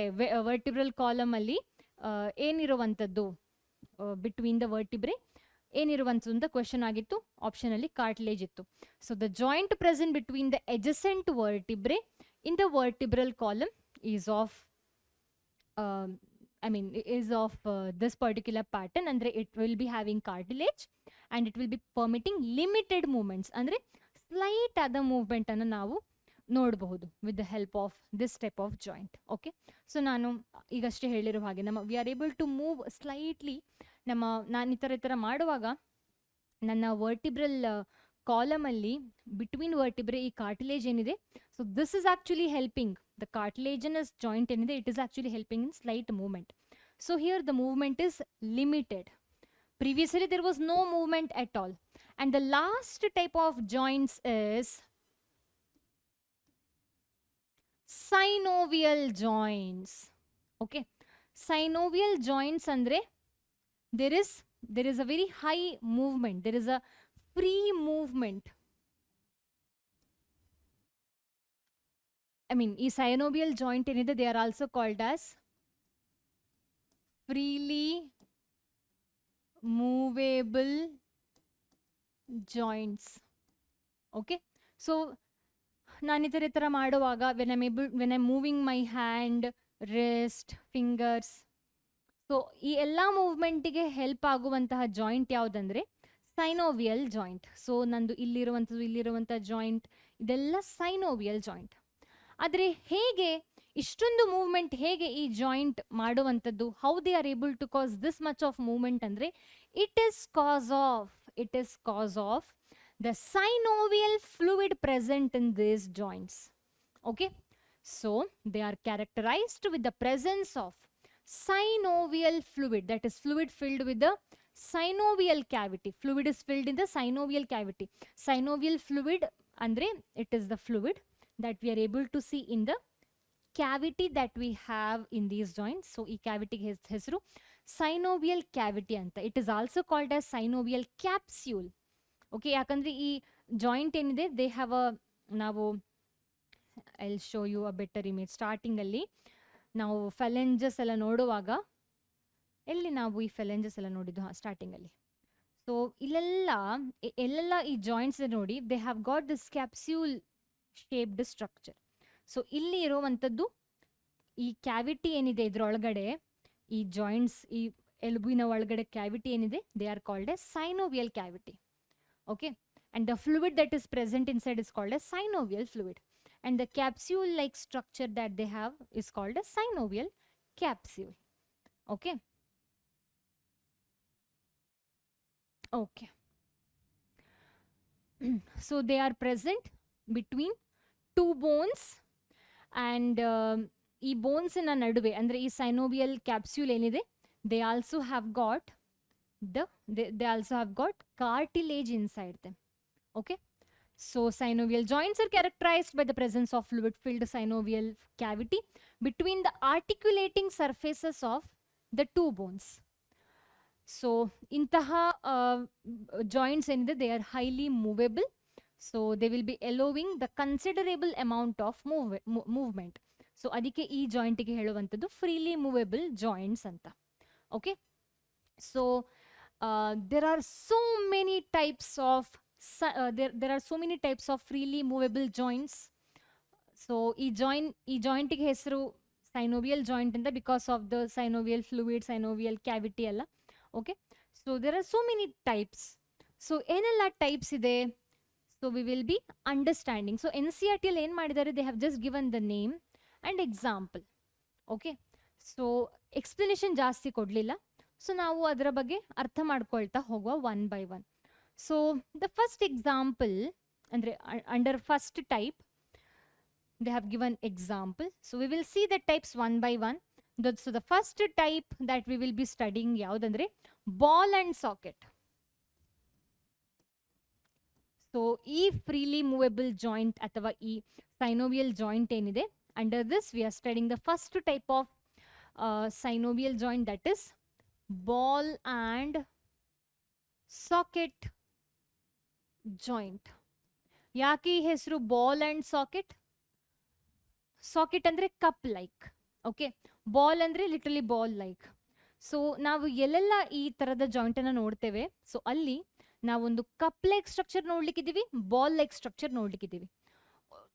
ವರ್ಟಿಬ್ರಲ್ ಕಾಲಮ್ ಅಲ್ಲಿ, ಏನಿರುವಂಥದ್ದು ಬಿಟ್ವೀನ್ ದ ವರ್ಟಿಬ್ರೆ ಏನಿರುವಂಥದ್ದು ಅಂತ ಕ್ವೆಶ್ಚನ್ ಆಗಿತ್ತು. ಆಪ್ಷನ್ ಅಲ್ಲಿ ಕಾರ್ಟಿಲೇಜ್ ಇತ್ತು. So the joint present between the adjacent vertebrae in the vertebral column is of this particular pattern. ಅಂದ್ರೆ it will be having cartilage and it will be permitting limited movements. ಅಂದ್ರೆ slight ಆದ movement ಅನ್ನು ನಾವು ನೋಡಬಹುದು with the help of this type of joint. Okay, so ನಾನು ಈಗಷ್ಟೇ ಹೇಳಿರೋ ಹಾಗೆ we are able to move slightly. ನಾನು ಈ ಥರ ಮಾಡುವಾಗ ನನ್ನ ವರ್ಟಿಬ್ರಲ್ ಕಾಲಮಲ್ಲಿ ಬಿಟ್ವೀನ್ ವರ್ಟಿಬ್ರೆ ಈ ಕಾರ್ಟಿಲೇಜ್ ಏನಿದೆ, so this is actually helping the cartilaginous joint ಏನಿದೆ, it is actually helping in slight movement. So here the movement is limited. Previously there was no movement at all. And the last type of joints is synovial joints. Okay, synovial joints andre there is a very high movement, there is a free movement. I mean ee synovial joint enide, they are also called as freely movable joints. Okay, so ನಾನು ಈ ಥರ ಮಾಡುವಾಗ when I'm moving my hand, wrist, fingers, so ಈ ಎಲ್ಲ ಮೂವ್ಮೆಂಟಿಗೆ help ಆಗುವಂತಹ joint ಯಾವುದಂದ್ರೆ synovial joint. So ನಂದು ಇಲ್ಲಿರುವಂಥ ಜಾಯಿಂಟ್ ಇದೆಲ್ಲ ಸೈನೋವಿಯಲ್ ಜಾಯಿಂಟ್. ಆದರೆ ಹೇಗೆ ಇಷ್ಟೊಂದು ಮೂವ್ಮೆಂಟ್ ಹೇಗೆ ಈ ಜಾಯಿಂಟ್ ಮಾಡುವಂಥದ್ದು, how they are able to cause this much of movement ಅಂದರೆ it is cause of the synovial fluid present in these joints. Okay, so they are characterised with the presence of synovial fluid, that is fluid filled with the synovial cavity. Fluid is filled in the synovial cavity. Synovial fluid andre it is the fluid that we are able to see in the cavity that we have in these joints. So ee cavity hesaru synovial cavity anta. It is also called as synovial capsule. Okay, yakandre ee joint enide they have a, ನಾವು I'll show you a better image. Starting alli ನಾವು ಫೆಲೆಂಜಸ್ ಎಲ್ಲ ನೋಡುವಾಗ, ಎಲ್ಲಿ ನಾವು ಈ ಫೆಲೆಂಜಸ್ ಎಲ್ಲ ನೋಡಿದ್ದು, ಸ್ಟಾರ್ಟಿಂಗಲ್ಲಿ. ಸೊ ಎಲ್ಲೆಲ್ಲ ಈ ಜಾಯಿಂಟ್ಸ್ ನೋಡಿ, they have got this capsule shaped structure. So ಇಲ್ಲಿ ಇರುವಂಥದ್ದು ಈ ಕ್ಯಾವಿಟಿ ಏನಿದೆ ಇದರೊಳಗಡೆ, ಈ ಜಾಯಿಂಟ್ಸ್ ಈ ಎಲುಬಿನ ಒಳಗಡೆ ಕ್ಯಾವಿಟಿ ಏನಿದೆ, they are called A synovial cavity. Okay, and the fluid that is present inside is called A synovial fluid. And the capsule-like structure that they have is called a synovial capsule. Okay. Okay. So they are present between two bones, and ee bones in a naduve andre ee synovial capsule enide, they also have got cartilage inside them. Okay. So synovial joints are characterized by the presence of fluid-filled synovial cavity between the articulating surfaces of the two bones. So intaha joints enide, they are highly movable. So they will be allowing the considerable amount of movement. So adike ee joint ge heluvantadu freely movable joints anta. Okay, so there are so many types of there are so many types of freely movable joints. So ee joint ge hesaru synovial joint anta because of the synovial fluid, synovial cavity alla. Okay, so there are so many types. So enella types ide, so we will be understanding. So NCERT alli en madidare, they have just given the name and example. Okay, so explanation ಜಾಸ್ತಿ ಕೊಡ್ಲಿಲ್ಲ. So ನಾವು ಅದರ ಬಗ್ಗೆ ಅರ್ಥ ಮಾಡ್ಕೊಳ್ತಾ ಹೋಗುವ one by one. So the first example, under first type, they have given example. So we will see the types one by one. So the first type that we will be studying yaudandre ball and socket. So ee freely movable joint athava ee synovial joint enide, under this we are studying the first type of synovial joint, that is ball and socket joint. ಯಾಕೆ ಈ ಹೆಸರು ball and socket? Socket ಅಂದ್ರೆ cup like. Okay, ball ಅಂದ್ರೆ literally ball like. So ನಾವು ಎಲ್ಲೆಲ್ಲ ಈ ತರದ joint ಅನ್ನ ನೋಡ್ತೇವೆ, ಸೊ ಅಲ್ಲಿ ನಾವೊಂದು ಕಪ್ ಲೈಕ್ ಸ್ಟ್ರಕ್ಚರ್ ನೋಡ್ಲಿಕ್ಕಿದ್ದೀವಿ, ಬಾಲ್ ಲೈಕ್ ಸ್ಟ್ರಕ್ಚರ್ ನೋಡ್ಲಿಕ್ಕಿದ್ದೀವಿ.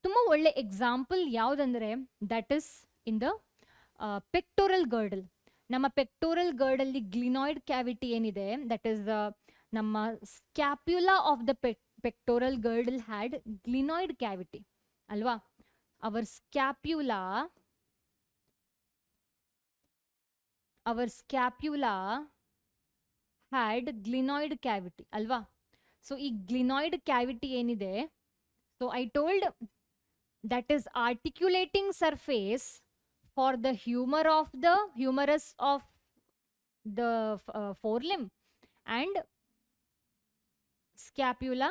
ತುಂಬಾ ಒಳ್ಳೆ ಎಕ್ಸಾಂಪಲ್ ಯಾವ್ದಂದ್ರೆ that is in the pectoral girdle. ನಮ್ಮ ಪೆಕ್ಟೋರಲ್ ಗರ್ಡಲ್ಲಿ ಗ್ಲಿನಾಯ್ಡ್ ಕ್ಯಾವಿಟಿ ಏನಿದೆ, ದಟ್ ಇಸ್ ನಮ್ಮ scapula of the pectoral girdle had glenoid cavity ಅಲ್ವಾ. our scapula had glenoid cavity ಅಲ್ವಾ. ಸೊ ಈ ಗ್ಲಿನಾಯ್ಡ್ ಕ್ಯಾವಿಟಿ ಏನಿದೆ, so I told that is articulating surface for the humerus of the forelimb and scapula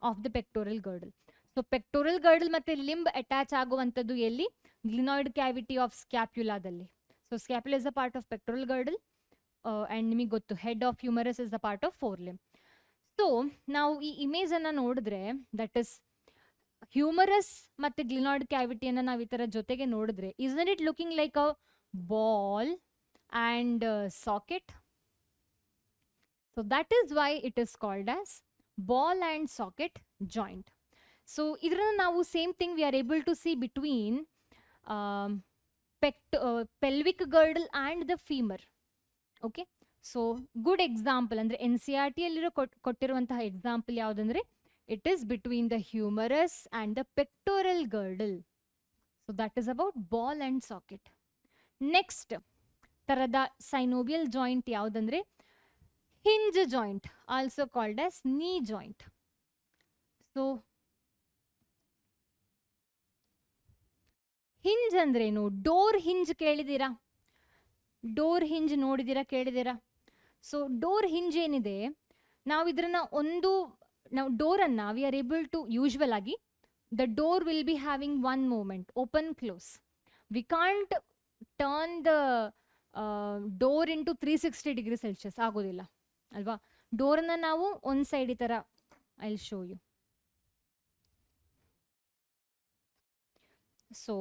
of the pectoral girdle. So pectoral girdle ಮತ್ತೆ limb attach ಆಗುವಂತದ್ದು ಎಲ್ಲಿ? Glenoid cavity of scapula ದಲ್ಲಿ. So scapula is a part of pectoral girdle and ನಿಮಗೆ ಗೊತ್ತು head of humerus is a part of forelimb. So ನಾವು ಈ image ಅನ್ನ ನೋಡಿದ್ರೆ that is humerus ಮತ್ತೆ glenoid cavity ಅನ್ನ ನಾವು ಈ ತರ ಜೊತೆಗೆ ನೋಡಿದ್ರೆ isn't it looking like a ball and socket? So that is why it is called as ball and socket joint. So idranna ನಾವು same thing we are able to see between pelvic girdle and the femur. Okay, so good example ಅಂದ್ರೆ NCERT ಅಲ್ಲಿರೋ ಕೊಟ್ಟಿರುವಂತಹ example ಯಾವುದಂದ್ರೆ it is between the humerus and the pectoral girdle. So that is about ball and socket. Next ತರದ synovial joint ಯಾವುದಂದ್ರೆ hinge joint, also called as knee joint. So hinge ಅಂದ್ರೇನು? Door hinge ಕೇಳಿದ್ದೀರಾ? Door hinge ನೋಡಿದ್ದೀರಾ, ಕೇಳಿದ್ದೀರಾ? So door hinge ಏನಿದೆ, ನಾವು ಇದನ್ನ ನಾವು ಡೋರನ್ನ we are able to usual ಆಗಿ the door will be having one movement, open close. We can't turn the door into 360 degree Celsius, ಆಗೋದಿಲ್ಲ ಅಲ್ವಾ. ಡೋರನ್ನ ನಾವು ಒಂದು ಸೈಡ್ ಈ ಥರ, I will show you. So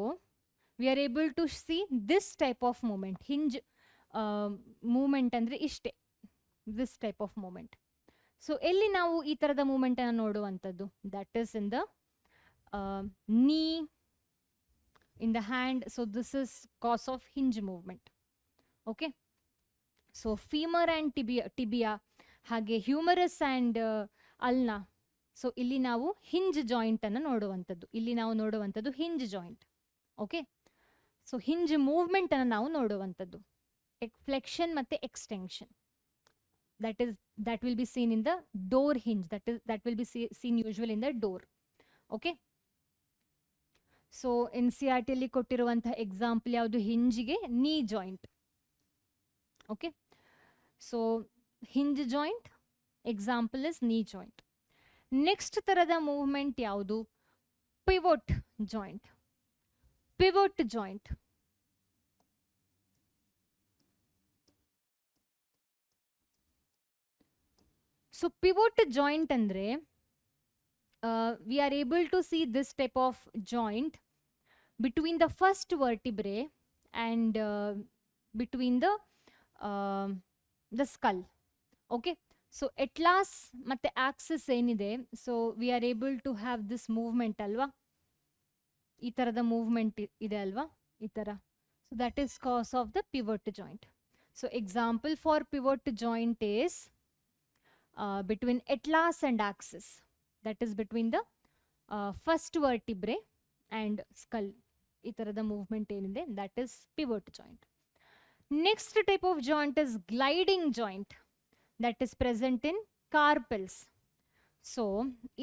we are able to see this type of movement. Hinge movement ಅಂದ್ರೆ ಇಷ್ಟೇ, this type of movement. So ಎಲ್ಲಿ ನಾವು ಈ ತರದ ಮೂಮೆಂಟ್ ಅನ್ನು ನೋಡುವಂಥದ್ದು? That is in the knee, in the hand. So this is cause of hinge movement. Okay, so femur and tibia ಹಾಗೆ humerus and ulna. So ಇಲ್ಲಿ ನಾವು ಹಿಂಜ್ ಜಾಯಿಂಟ್ ಅನ್ನು ನೋಡುವಂಥದ್ದು, ಇಲ್ಲಿ ನಾವು ನೋಡುವಂಥದ್ದು hinge joint. Okay, so hinge movement ಅನ್ನು ನಾವು ನೋಡುವಂಥದ್ದು, ಫ್ಲೆಕ್ಷನ್ ಮತ್ತೆ extension. that will be seen in the door hinge, that will be seen usually in the door. Okay, so NCERT ಅಲ್ಲಿ ಕೊಟ್ಟಿರುವಂತಹ ಎಕ್ಸಾಂಪಲ್ ಯಾವುದು? ಹಿಂಜಿಗೆ knee joint. Okay, so hinge joint example is knee joint. Next ತರದ movement ಯಾವುದು? Pivot joint. Pivot joint so pivot joint ಅಂದ್ರೆ we are able to see this type of joint between the first vertebrae and between the skull. Okay, so atlas ಮತ್ತೆ axis ಏನಿದೆ, so we are able to have this movement ಅಲ್ವಾ, ಈ ತರದ movement ಇದೆ ಅಲ್ವಾ, ಈ ತರ. So that is cause of the pivot joint. So example for pivot joint is between atlas and axis, that is between the first vertebrae and skull. ಈ ತರದ movement ಏನಿದೆ, that is pivot joint. Next type of joint is gliding joint, that is present in carpals. So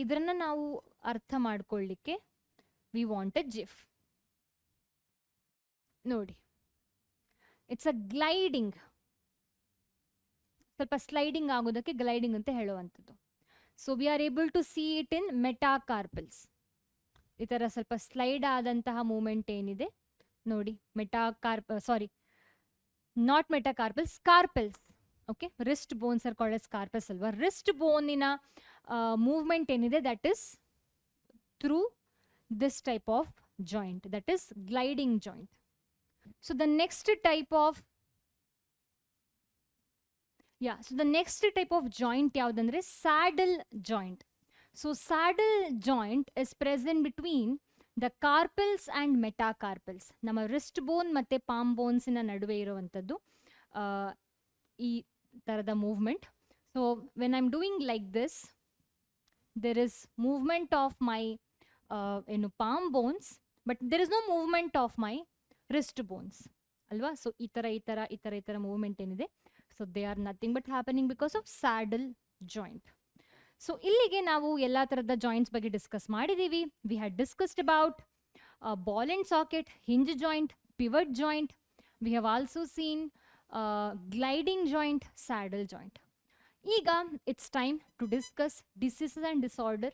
ಇದನ್ನ ನಾವು ಅರ್ಥ ಮಾಡ್ಕೊಳ್ಳಿಕ್ಕೆ we want a GIF. ನೋಡಿ, it's a gliding, ಸ್ವಲ್ಪ sliding ಆಗೋದಕ್ಕೆ ಗ್ಲೈಡಿಂಗ್ ಅಂತ ಹೇಳುವಂಥದ್ದು. So we are able to see it in metacarpals. ಈ ಥರ ಸ್ವಲ್ಪ ಸ್ಲೈಡ್ ಆದಂತಹ ಮೂಮೆಂಟ್ ಏನಿದೆ ನೋಡಿ, not metacarpals, carpals. Okay, wrist bones are called as carpals ಅಲ್ವಾ. ರಿಸ್ಟ್ ಬೋನಿನ ಮೂವ್ಮೆಂಟ್ ಏನಿದೆ, that is through this type of joint, that is gliding joint. So the next type of joint yaudandre saddle joint. So saddle joint is present between the carpals and metacarpals. Nama wrist bone matte palm bones ina naduve iruvantaddu ee tarada movement. So when I'm doing like this, there is movement of my palm bones but there is no movement of my wrist bones ಅಲ್ವಾ. So ಈ ಥರ movement ಏನಿದೆ, so they are nothing but happening because of saddle joint. So ಇಲ್ಲಿಗೆ ನಾವು ಎಲ್ಲ ಥರದ joints ಬಗ್ಗೆ discuss ಮಾಡಿದ್ದೀವಿ. We had discussed about ball and socket, hinge joint, pivot joint. We have also seen gliding joint, saddle joint. ಈಗ it's time to discuss diseases and disorder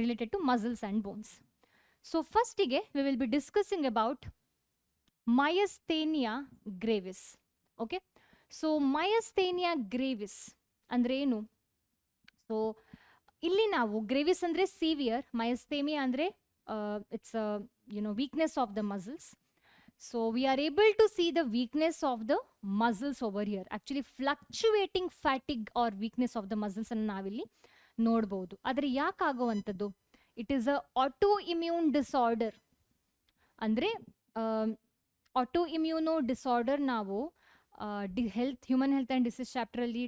related to muscles and bones. So ಫಸ್ಟಿಗೆ we will be discussing about myasthenia gravis. Okay, so myasthenia gravis ಅಂದರೆ ಏನು? So ಇಲ್ಲಿ ನಾವು gravies ಅಂದರೆ severe, ಮಯಸ್ಥೇಮಿಯಾ ಅಂದರೆ it's weakness of the muscles. So we are able to see the weakness of the muscles over here. Actually fluctuating fatigue or weakness of the muscles ಅನ್ನು ನಾವಿಲ್ಲಿ ನೋಡ್ಬೋದು. ಆದರೆ ಯಾಕೆ ಆಗುವಂಥದ್ದು? It is a autoimmune disorder. ಅಂದರೆ auto immuno disorder ನಾವು human health and disease ಚಾಪ್ಟರಲ್ಲಿ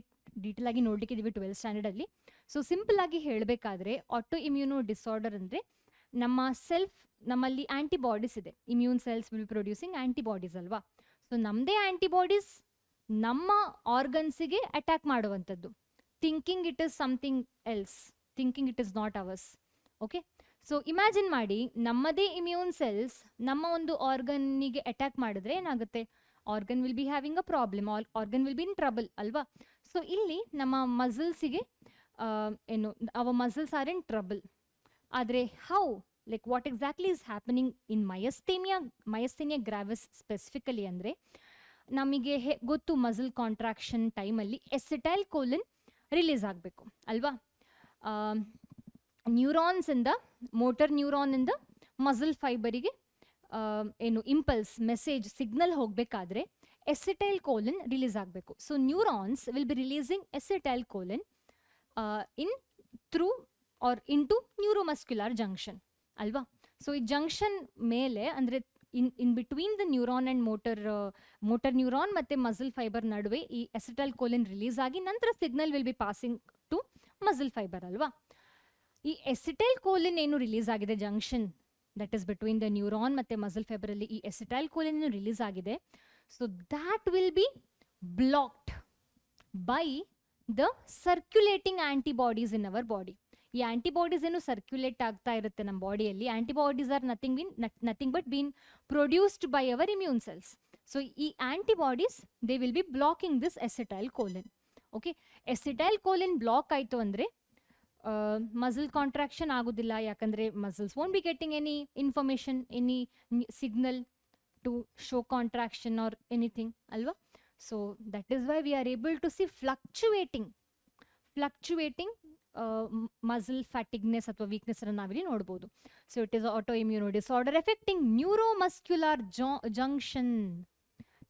detail ಆಗಿ ನೋಡ್ಲಿಕ್ಕಿದ್ದೀವಿ 12th ಸ್ಟ್ಯಾಂಡರ್ಡಲ್ಲಿ. ಸೊ ಸಿಂಪಲ್ ಆಗಿ ಹೇಳಬೇಕಾದ್ರೆ ಆಟೋ ಇಮ್ಯೂನೋ ಡಿಸಾರ್ಡರ್ ಅಂದರೆ ನಮ್ಮಲ್ಲಿ ಆಂಟಿಬಾಡೀಸ್ ಇದೆ. Immune cells will producing antibodies ಅಲ್ವಾ. ಸೊ ನಮ್ಮದೇ ಆಂಟಿಬಾಡೀಸ್ ನಮ್ಮ ಆರ್ಗನ್ಸಿಗೆ ಅಟ್ಯಾಕ್ ಮಾಡುವಂಥದ್ದು. Thinking it is something else, thinking it is not hours. Okay, so imagine ಮಾಡಿ ನಮ್ಮದೇ ಇಮ್ಯೂನ್ ಸೆಲ್ಸ್ ನಮ್ಮ ಒಂದು ಆರ್ಗನ್ನಿಗೆ ಅಟ್ಯಾಕ್ ಮಾಡಿದ್ರೆ ಏನಾಗುತ್ತೆ? Organ will be having a problem, organ will be in trouble ಅಲ್ವಾ. ಸೊ ಇಲ್ಲಿ ನಮ್ಮ ಮಸಲ್ಸಿಗೆ ಅವ ಮಸಲ್ಸ್ ಆರ್ ಇನ್ ಟ್ರಬಲ್. ಆದರೆ how, like what exactly is happening in myasthenia gravis specifically ಅಂದರೆ ನಮಗೆ ಗೊತ್ತು ಮಸಲ್ ಕಾಂಟ್ರಾಕ್ಷನ್ ಟೈಮಲ್ಲಿ ಎಸಿಟೈಲ್ ಕೋಲಿನ್ ರಿಲೀಸ್ ಆಗಬೇಕು ಅಲ್ವಾ. ನ್ಯೂರಾನ್ಸಿಂದ, ಮೋಟರ್ ನ್ಯೂರಾನಿಂದ ಮಸಲ್ ಫೈಬರಿಗೆ ಇಂಪಲ್ಸ್ ಮೆಸೇಜ್ ಸಿಗ್ನಲ್ ಹೋಗಬೇಕಾದ್ರೆ ಎಸಿಟೈಲ್ ಕೋಲಿನ್ ರಿಲೀಸ್ ಆಗಬೇಕು. So neurons will be releasing acetylcholine in through or into neuromuscular junction ಅಲ್ವಾ. ಸೊ ಈ ಜಂಕ್ಷನ್ ಮೇಲೆ ಅಂದರೆ in between the neuron and motor neuron ಮತ್ತು muscle fibre ನಡುವೆ ಈ acetylcholine release ಆಗಿ ನಂತರ signal will be passing to muscle fibre ಅಲ್ವಾ. ಈ ಎಸಿಟೈಲ್ ಕೋಲಿನ್ ಏನು ರಿಲೀಸ್ ಆಗಿದೆ junction that is between the neuron ಮತ್ತು ಮಸಲ್ ಫೈಬರಲ್ಲಿ, ಈ ಎಸಿಟೈಲ್ ಕೋಲಿನ್ ರಿಲೀಸ್ ಆಗಿದೆ. So that will be blocked by the circulating antibodies in our body. ಈ antibodies ಏನು ಸರ್ಕ್ಯುಲೇಟ್ ಆಗ್ತಾ ಇರುತ್ತೆ ನಮ್ಮ ಬಾಡಿಯಲ್ಲಿ. Antibodies are nothing but been produced by our immune cells. So ಈ antibodies they will be blocking this acetylcholine. Okay, acetylcholine block ಆಯಿತು ಅಂದರೆ muscle contraction ಆಗೋದಿಲ್ಲ. ಯಾಕಂದರೆ muscles won't be getting any information, any signal to show contraction or anything ಅಲ್ವಾ. So that is why we are able to see fluctuating muscle fatigueness ಅಥವಾ weakness ಅನ್ನು ನಾವಿಲ್ಲಿ ನೋಡ್ಬೋದು. So it is auto immuno disorder affecting neuromuscular junction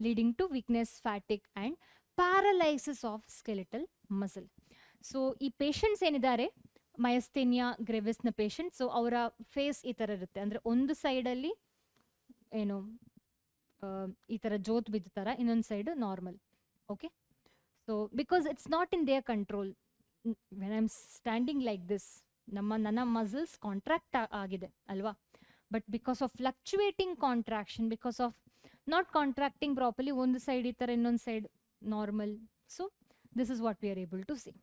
leading to weakness, fatigue and paralysis of skeletal muscle. So ಈ patients ಏನಿದ್ದಾರೆ myasthenia ಗ್ರೇವಿಸ್ನ patient, so ಅವರ face ಈ ಥರ ಇರುತ್ತೆ. ಅಂದರೆ ಒಂದು ಸೈಡಲ್ಲಿ ಈ ಥರ ಜೋತ್ ಬಿದ್ದ ಥರ, ಇನ್ನೊಂದು side normal. Okay, so because it's not in their control. when I'm standing like this, ನನ್ನ ಮಸಲ್ಸ್ ಕಾಂಟ್ರಾಕ್ಟ್ ಆಗಿದೆ ಅಲ್ವಾ. But because of fluctuating contraction, because of not contracting properly, ಒಂದು ಸೈಡ್ ಈ ಥರ, ಇನ್ನೊಂದು side normal. So this is what we are able to see.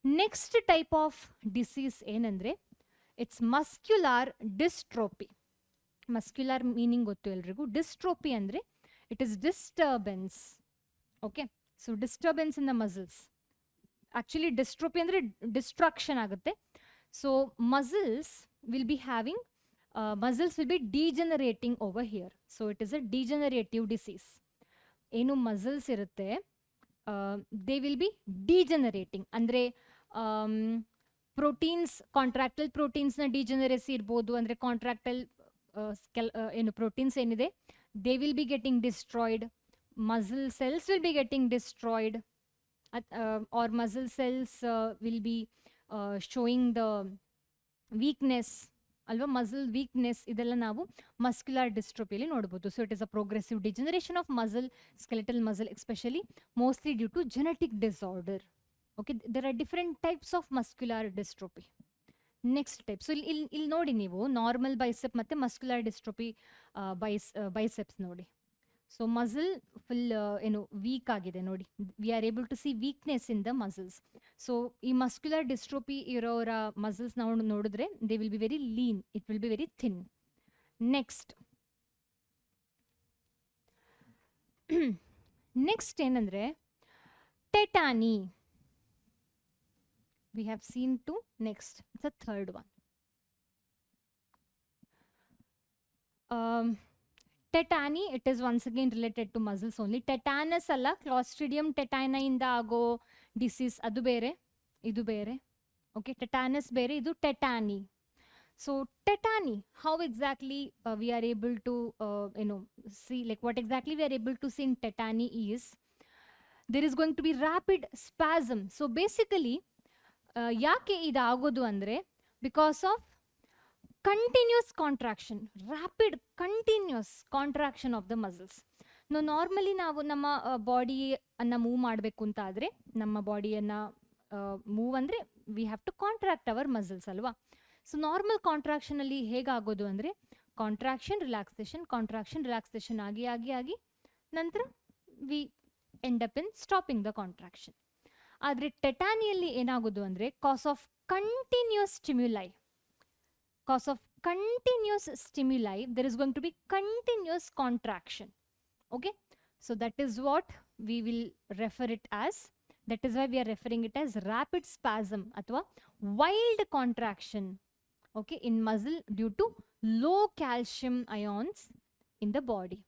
Next type of disease ಏನಂದರೆ it's muscular dystrophy. Muscular meaning ಗೊತ್ತು ಎಲ್ರಿಗೂ. Dystrophy ಅಂದರೆ it is disturbance. Okay, so disturbance in the muscles. Actually dystrophy ಅಂದರೆ destruction ಆಗುತ್ತೆ. So muscles will be having muscles will be degenerating over here. So it is a degenerative disease. ಏನು muscles ಇರುತ್ತೆ they will be degenerating. ಅಂದರೆ proteins, ಕಾಂಟ್ರಾಕ್ಟಲ್ ಪ್ರೋಟೀನ್ಸ್ನ ಡಿಜನರೇಸಿ ಇರ್ಬೋದು. ಅಂದರೆ ಕಾಂಟ್ರಾಕ್ಟಲ್ ಏನು proteins ಏನಿದೆ they will be getting destroyed. Muscle cells will be getting destroyed. or muscle cells will be showing the weakness ಅಲ್ವಾ. Muscle weakness ಇದೆಲ್ಲ ನಾವು ಮಸ್ಕ್ಯುಲರ್ ಡಿಸ್ಟ್ರೋಪಿಯಲ್ಲಿ ನೋಡ್ಬೋದು. So it is a progressive degeneration of muscle, skeletal muscle especially, mostly due to genetic disorder. Okay, there are different types of muscular dystrophy. Next type. So ಇಲ್ಲಿ ನೋಡಿ ನೀವು normal bicep ಮತ್ತು muscular dystrophy biceps ನೋಡಿ. So muscle full ಏನು weak ಆಗಿದೆ ನೋಡಿ. We are able to see weakness in the muscles. So ಈ muscular dystrophy ಇರೋರ ಮಸಲ್ಸ್ ನಾವು ನೋಡಿದ್ರೆ they will be very lean, it will be very thin. Next next ಏನಂದ್ರೆ tetany. We have seen two. Next, the third one. Tetani, it is once again related to muscles only. Tetanus alla, Clostridium tetani inda ago disease adu bere, idu bere. Okay, tetanus bere, idu tetani. So tetani, how exactly we are able to see, like what exactly we are able to see in tetani is there is going to be rapid spasm. So basically ಯಾಕೆ ಇದಾಗೋದು ಅಂದರೆ because of continuous contraction, rapid continuous contraction of the muscles. Normally ನಾವು ನಮ್ಮ ಬಾಡಿಯನ್ನು move ಮಾಡಬೇಕು ಅಂತ ಆದರೆ ನಮ್ಮ ಬಾಡಿಯನ್ನು ಮೂವ್ ಅಂದರೆ we have to contract our muscles ಅಲ್ವಾ. ಸೊ ನಾರ್ಮಲ್ ಕಾಂಟ್ರಾಕ್ಷನಲ್ಲಿ ಹೇಗಾಗೋದು ಅಂದರೆ ಕಾಂಟ್ರಾಕ್ಷನ್ ರಿಲ್ಯಾಕ್ಸೇಷನ್ ಆಗಿ ನಂತರ we end up in stopping the contraction. ಆದರೆ ಟೆಟಾನಿಯಲ್ಲಿ ಏನಾಗೋದು ಅಂದರೆ cause of continuous stimuli there is going to be continuous contraction. Okay, so that is what we will refer it as. That is why we are referring it as rapid spasm ಅಥವಾ wild contraction, okay, in muscle due to low calcium ions in the body.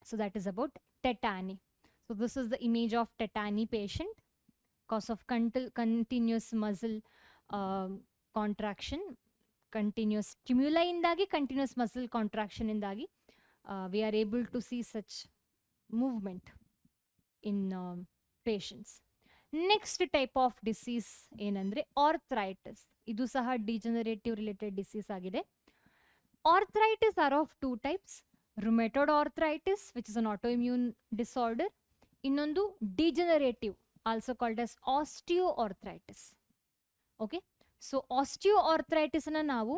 So that is about tetani. So this is the image of tetani patient. Cause of continuous muscle contraction, continuous stimuli indagi, continuous muscle contraction indagi we are able to see such movement in patients. Next type of disease ಏನಂದ್ರೆ arthritis. ಇದು ಸಹ degenerative related disease ಆಗಿದೆ. Arthritis are of two types: rheumatoid arthritis, which is an autoimmune disorder, ಇನ್ನೊಂದು degenerative, also called as osteoarthritis. Okay, so osteoarthritis na ನಾವು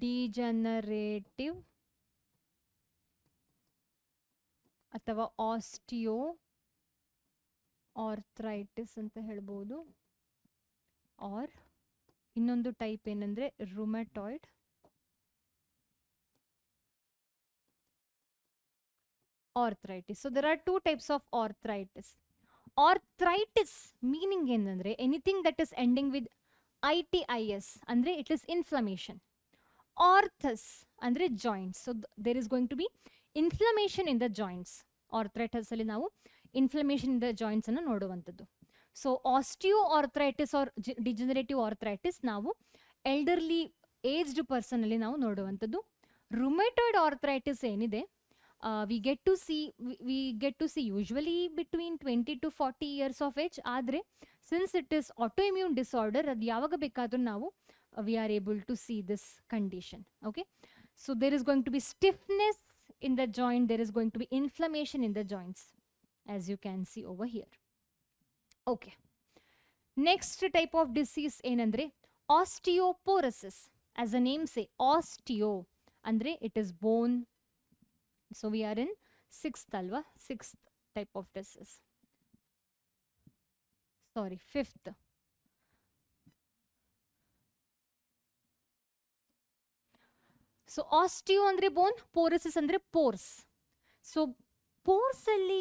degenerative ಅಥವಾ osteoarthritis ಅಂತ ಹೇಳ್ಬೋದು. R ಇನ್ನೊಂದು ಟೈಪ್ ಏನಂದ್ರೆ rheumatoid arthritis. So there are two types of arthritis. Arthritis meaning ಏನಂದ್ರೆ anything that is ending with itis ಅಂದ್ರೆ it is inflammation. Arthus ಅಂದ್ರೆ joints. So there is going to be inflammation in the joints. Arthritis ಅಲ್ಲಿ ನಾವು inflammation in the joints ಅನ್ನು ನೋಡುವಂಥದ್ದು. So osteoarthritis or degenerative arthritis ನಾವು elderly aged person ಅಲ್ಲಿ ನಾವು ನೋಡುವಂಥದ್ದು. Rheumatoid arthritis ಏನಿದೆ we get to see usually between 20 to 40 years of age. ಆದರೆ since it is autoimmune disorder ಅದು ಯಾವಾಗ ಬೇಕಾದರೂ ನಾವು we are able to see this condition. Okay, so there is going to be stiffness in the joint, there is going to be inflammation in the joints, as you can see over here. Okay, next type of disease ಏನಂದ್ರೆ osteoporosis. As the name say, osteo andre it is bone. So we are in sixth alva, sixth type of disease. Sorry, fifth. So osteo andre bone, porosis andre pores. So pores alli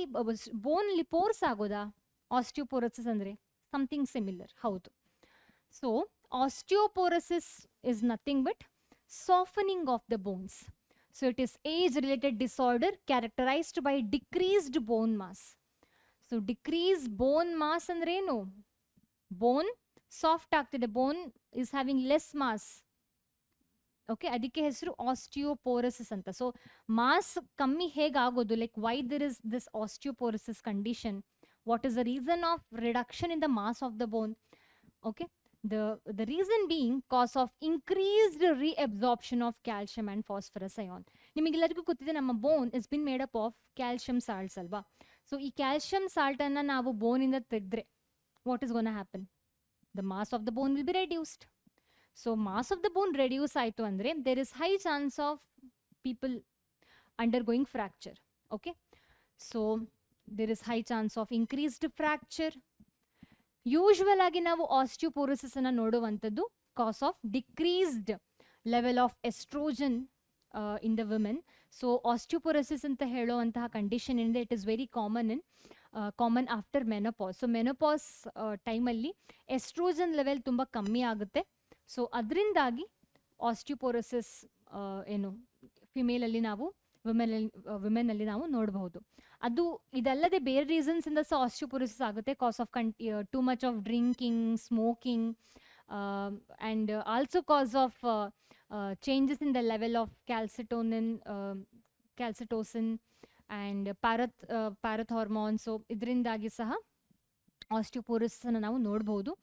bone alli pores agoda osteoporosis andre something similar. Haudu. So osteoporosis is nothing but softening of the bones. So it is age-related disorder characterized by decreased bone mass. So decreased bone mass andre eno? Bone soft ಆಗ್ತಿದೆ, bone is having less mass. Okay, ಅದಕ್ಕೆ ಹೆಸರು osteoporosis ಅಂತ. So mass ಕಮ್ಮಿ ಹೇಗಾಗೋದು, like why there is this osteoporosis condition? What is the reason of reduction in the mass of the bone? Okay, the reason being cause of increased reabsorption of calcium and phosphorus ion. ನಿಮಗೆಲ್ಲರಿಗೂ ಗೊತ್ತಿದೆ ನಮ್ಮ bone is been made up of calcium salts ಅಲ್ವಾ. So ಈ calcium salt ಅನ್ನ ನಾವು ಬೋನಿಂದ ತೆಗೆದ್ರೆ what is going to happen? The mass of the bone will be reduced. So mass of the bone reduce ಆಯಿತು ಅಂದರೆ there is high chance of people undergoing fracture. Okay, so there is high chance of increased fracture. Usual ಆಗಿ ನಾವು osteoporosis ಅನ್ನು ನೋಡುವಂಥದ್ದು cause of decreased level of estrogen in the women. So osteoporosis ಅಂತ ಹೇಳುವಂತಹ condition ಏನಿದೆ it is very common after menopause. So menopause ಟೈಮಲ್ಲಿ estrogen level ತುಂಬ ಕಮ್ಮಿ ಆಗುತ್ತೆ. ಸೊ ಅದರಿಂದಾಗಿ ಆಸ್ಟಿಯೋಪೋರೋಸಿಸ್ ಏನು ಫಿಮೇಲಲ್ಲಿ ನಾವು ವಿಮೆನಲ್ಲಿ ನಾವು ನೋಡಬಹುದು. ಅದು ಇದಲ್ಲದೆ ಬೇರೆ ರೀಸನ್ಸ್ ಇಂದ ಸಹ ಆಸ್ಟಿಯೋಪೋರೋಸಿಸ್ ಆಗುತ್ತೆ, cause of too much of drinking, smoking, and also cause of changes in the level of calcitonin and parathormone. So ಇದರಿಂದಾಗಿ ಸಹ ಆಸ್ಟಿಯೋಪೋರೋಸಿಸನ್ನು ನಾವು ನೋಡ್ಬೋದು.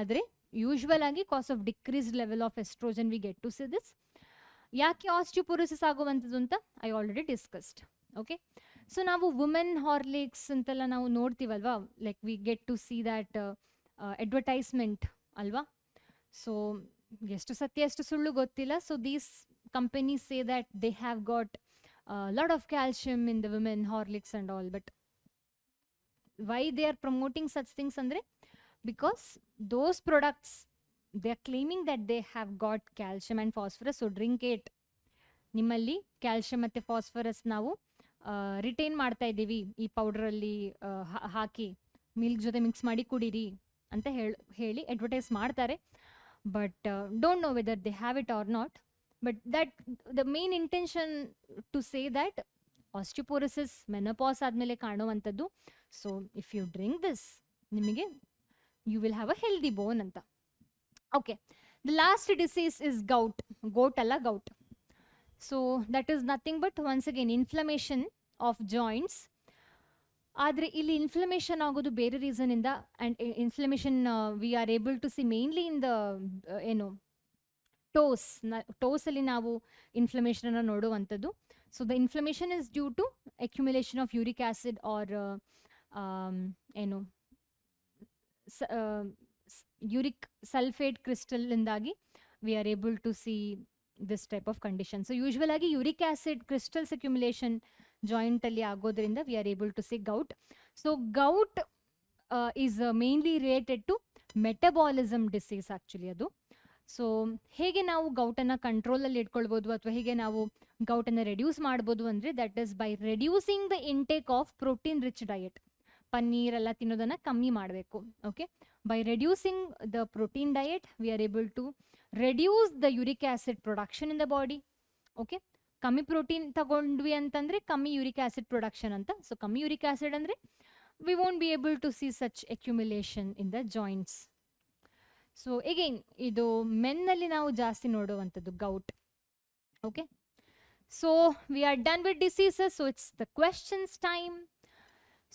ಆದರೆ ಯೂಶ್ವಲ್ ಆಗಿ cause of decreased level of estrogen we get to see this. ಯಾಕೆ osteoporosis ಆಗುವಂಥದ್ದು ಅಂತ I already discussed. Okay, so ನಾವು ವುಮೆನ್ ಹಾರ್ಲಿಕ್ಸ್ ಅಂತೆಲ್ಲ ನಾವು ನೋಡ್ತೀವಲ್ವಾ, like we get to see that advertisement ಅಲ್ವಾ. ಸೊ ಎಷ್ಟು ಸತ್ಯ ಎಷ್ಟು ಸುಳ್ಳು ಗೊತ್ತಿಲ್ಲ. So these companies say that they have got lot of calcium in the women Horlicks and all, but why they are promoting such things ಅಂದರೆ because those products they are claiming that they have got calcium and phosphorus, so drink it. ನಿಮ್ಮಲ್ಲಿ calcium ಮತ್ತು phosphorus ನಾವು retain ಮಾಡ್ತಾ ಇದ್ದೀವಿ ಈ ಪೌಡ್ರಲ್ಲಿ ಹಾಕಿ milk ಜೊತೆ mix ಮಾಡಿ ಕುಡೀರಿ ಅಂತ ಹೇಳಿ ಅಡ್ವರ್ಟೈಸ್ ಮಾಡ್ತಾರೆ. But don't know whether they have it or not. But that the main intention to say that osteoporosis menopause ಆದಮೇಲೆ ಕಾಣುವಂಥದ್ದು. So if you drink this ನಿಮಗೆ you will have a healthy bone ಅಂತ. Okay, the last disease is gout. Goat alla gout. So that is nothing but once again inflammation of joints. Adre illi inflammation agodu bere reason inda, and inflammation we are able to see mainly in the toes alli navu inflammation anna noduvanthadu. So the inflammation is due to accumulation of uric acid or uric sulfate crystal indagi we are able to see this type of condition. So usually agi uric acid crystals accumulation joint alli agodrinda we are able to see gout. So gout is mainly related to metabolism disease actually adu. So hege ನಾವು gout ಅನ್ನು control ಅಲ್ಲಿ ಇಟ್ಕೊಳ್ಬಹುದು ಅಥವಾ ಹೇಗೆ ನಾವು gout ಅನ್ನು reduce ಮಾಡಬಹುದು ಅಂದ್ರೆ that is by reducing the intake of protein rich diet. Paneer ಎಲ್ಲ ತಿನ್ನೋದನ್ನ ಕಮ್ಮಿ ಮಾಡಬೇಕು. Okay, by reducing the protein diet we are able to reduce the uric acid production in the body. Okay, ಕಮ್ಮಿ protein ತಗೊಂಡ್ವಿ ಅಂತಂದ್ರೆ ಕಮ್ಮಿ uric acid production ಅಂತ. So ಕಮ್ಮಿ uric acid ಅಂದ್ರೆ we won't be able to see such accumulation in the joints. So again ಇದು ಮೆನ್ನಲ್ಲಿ ನಾವು ಜಾಸ್ತಿ ನೋಡುವಂಥದ್ದು gout. Okay, so we are done with diseases. So it's the questions time.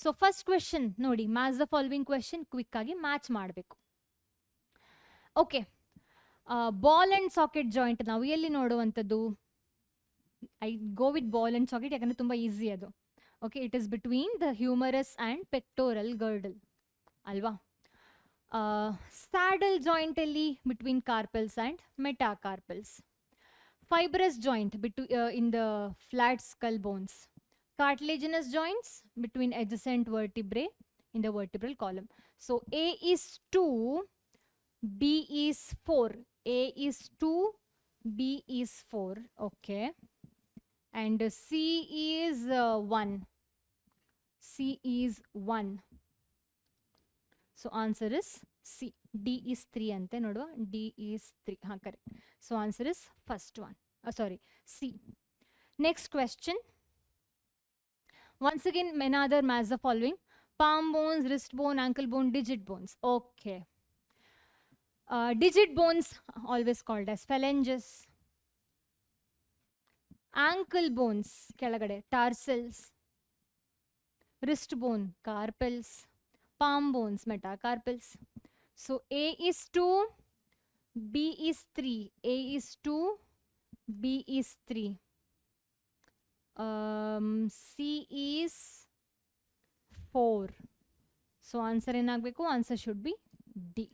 So first question ನೋಡಿ, match the following question quick ಆಗಿ match ಮಾಡಬೇಕು. Okay, ball and socket joint ನಾವು ಎಲ್ಲಿ ನೋಡುವಂಥದ್ದು? I go with ball and socket ಯಾಕಂದರೆ ತುಂಬ easy ಅದು. Okay, it is between the humerus and pectoral girdle ಅಲ್ವಾ. ಸ್ಯಾಡಲ್ ಜಾಯಿಂಟಲ್ಲಿ between carpals and metacarpals. Fibrous joint in the flat skull bones. Cartilaginous joints between adjacent vertebrae in the vertebral column. So A is 2, B is 4. A is 2, B is 4. Okay. And C is 1. C is 1. So answer is C. D is 3 ante nodva. D is 3. Ha, correct. So answer is first one. Sorry, C. Next question. Once again, another match the following: palm bones, wrist bone, ankle bone, digit bones. Okay. Digit bones always called as phalanges. Ankle bones kelagade tarsals. Wrist bone carpals. Palm bones metacarpals. So A is 2, B is 3. A is 2, B is 3. C is 4. So answer ಏನಾಗಬೇಕು? Answer should be D.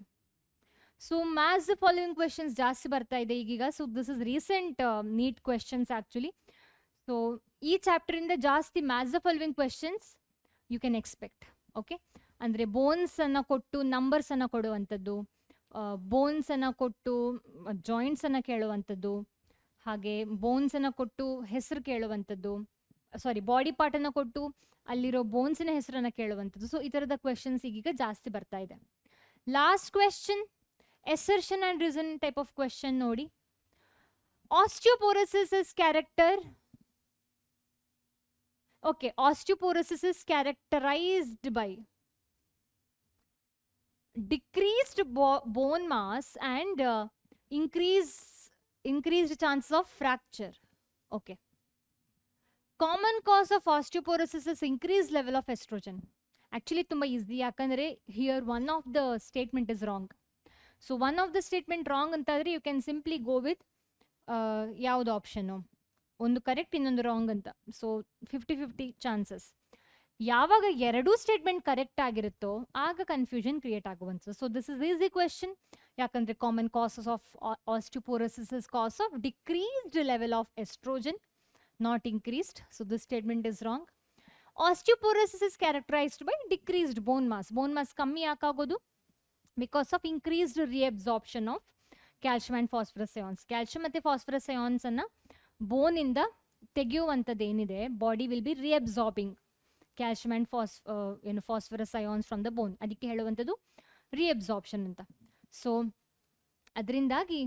So maths following questions ಜಾಸ್ತಿ ಬರ್ತಾ ಇದೆ ಈಗೀಗ. So this is recent NEET questions actually. So ಈ ಚಾಪ್ಟರಿಂದ ಜಾಸ್ತಿ maths following questions you can expect. Okay, ಅಂದರೆ ಬೋನ್ಸನ್ನು ಕೊಟ್ಟು ನಂಬರ್ಸನ್ನು ಕೊಡುವಂಥದ್ದು, ಬೋನ್ಸನ್ನು ಕೊಟ್ಟು ಜಾಯಿಂಟ್ಸನ್ನು ಕೇಳುವಂಥದ್ದು, ಹಾಗೆ ಬೋನ್ಸನ್ನು ಕೊಟ್ಟು ಹೆಸರು ಕೇಳುವಂಥದ್ದು, ಸಾರಿ ಬಾಡಿ ಪಾರ್ಟನ್ನು ಕೊಟ್ಟು ಅಲ್ಲಿರೋ ಬೋನ್ಸಿನ ಹೆಸರನ್ನು ಕೇಳುವಂಥದ್ದು. ಸೊ ಈ ಥರದ ಕ್ವೆಶನ್ಸ್ ಈಗೀಗ ಜಾಸ್ತಿ ಬರ್ತಾ ಇದೆ. Last question, assertion and reason type of question ನೋಡಿ. Osteoporosis is osteoporosis is characterized by decreased bone mass and increased chances of fracture. Okay. Common cause of osteoporosis is increased level of estrogen. Actually ತುಂಬಾ easy, ಯಾಕಂದರೆ here one of the statement is wrong. So one of the statement wrong ಅಂತಾದರೆ you can simply go with ಯಾವುದು ಆಪ್ಷನ್ನು, ಒಂದು correct ಇನ್ನೊಂದು wrong ಅಂತ. So 50-50 chances. ಯಾವಾಗ ಎರಡೂ ಸ್ಟೇಟ್ಮೆಂಟ್ ಕರೆಕ್ಟ್ ಆಗಿರುತ್ತೋ ಆಗ ಕನ್ಫ್ಯೂಷನ್ ಕ್ರಿಯೇಟ್ ಆಗುವಂಥದ್ದು. So this is easy question, ಯಾಕಂದರೆ common causes of osteoporosis is cause of decreased level of estrogen, not increased. So this statement is wrong. Osteoporosis is characterised by decreased bone mass. Bone mass ಕಮ್ಮಿ ಯಾಕಾಗೋದು? Because of increased reabsorption of calcium and phosphorus ions. Calcium ಮತ್ತು phosphorus ions ಅನ್ನು ಬೋನಿಂದ ತೆಗೆಯುವಂಥದ್ದು ಏನಿದೆ, body will be reabsorbing calcium and phosphorus ions from the bone. ಅದಕ್ಕೆ ಹೇಳುವಂಥದ್ದು reabsorption ಅಂತ. ಸೊ ಅದರಿಂದಾಗಿ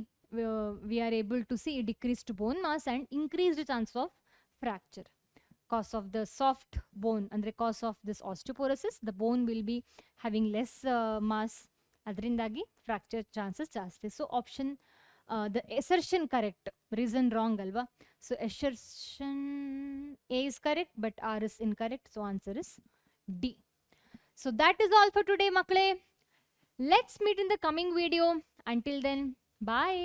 we are able to see decreased bone mass and increased chance of fracture. Cause of the soft bone, ಅಂದರೆ cause of this osteoporosis, the bone will be having less mass. ಅದರಿಂದಾಗಿ fracture chances ಜಾಸ್ತಿ. So option the assertion correct, reason wrong ಅಲ್ವಾ? So assertion A is correct but R is incorrect. So answer is D. So that is all for today ಮಕ್ಕಳೇ. Let's meet in the coming video. Until then, bye.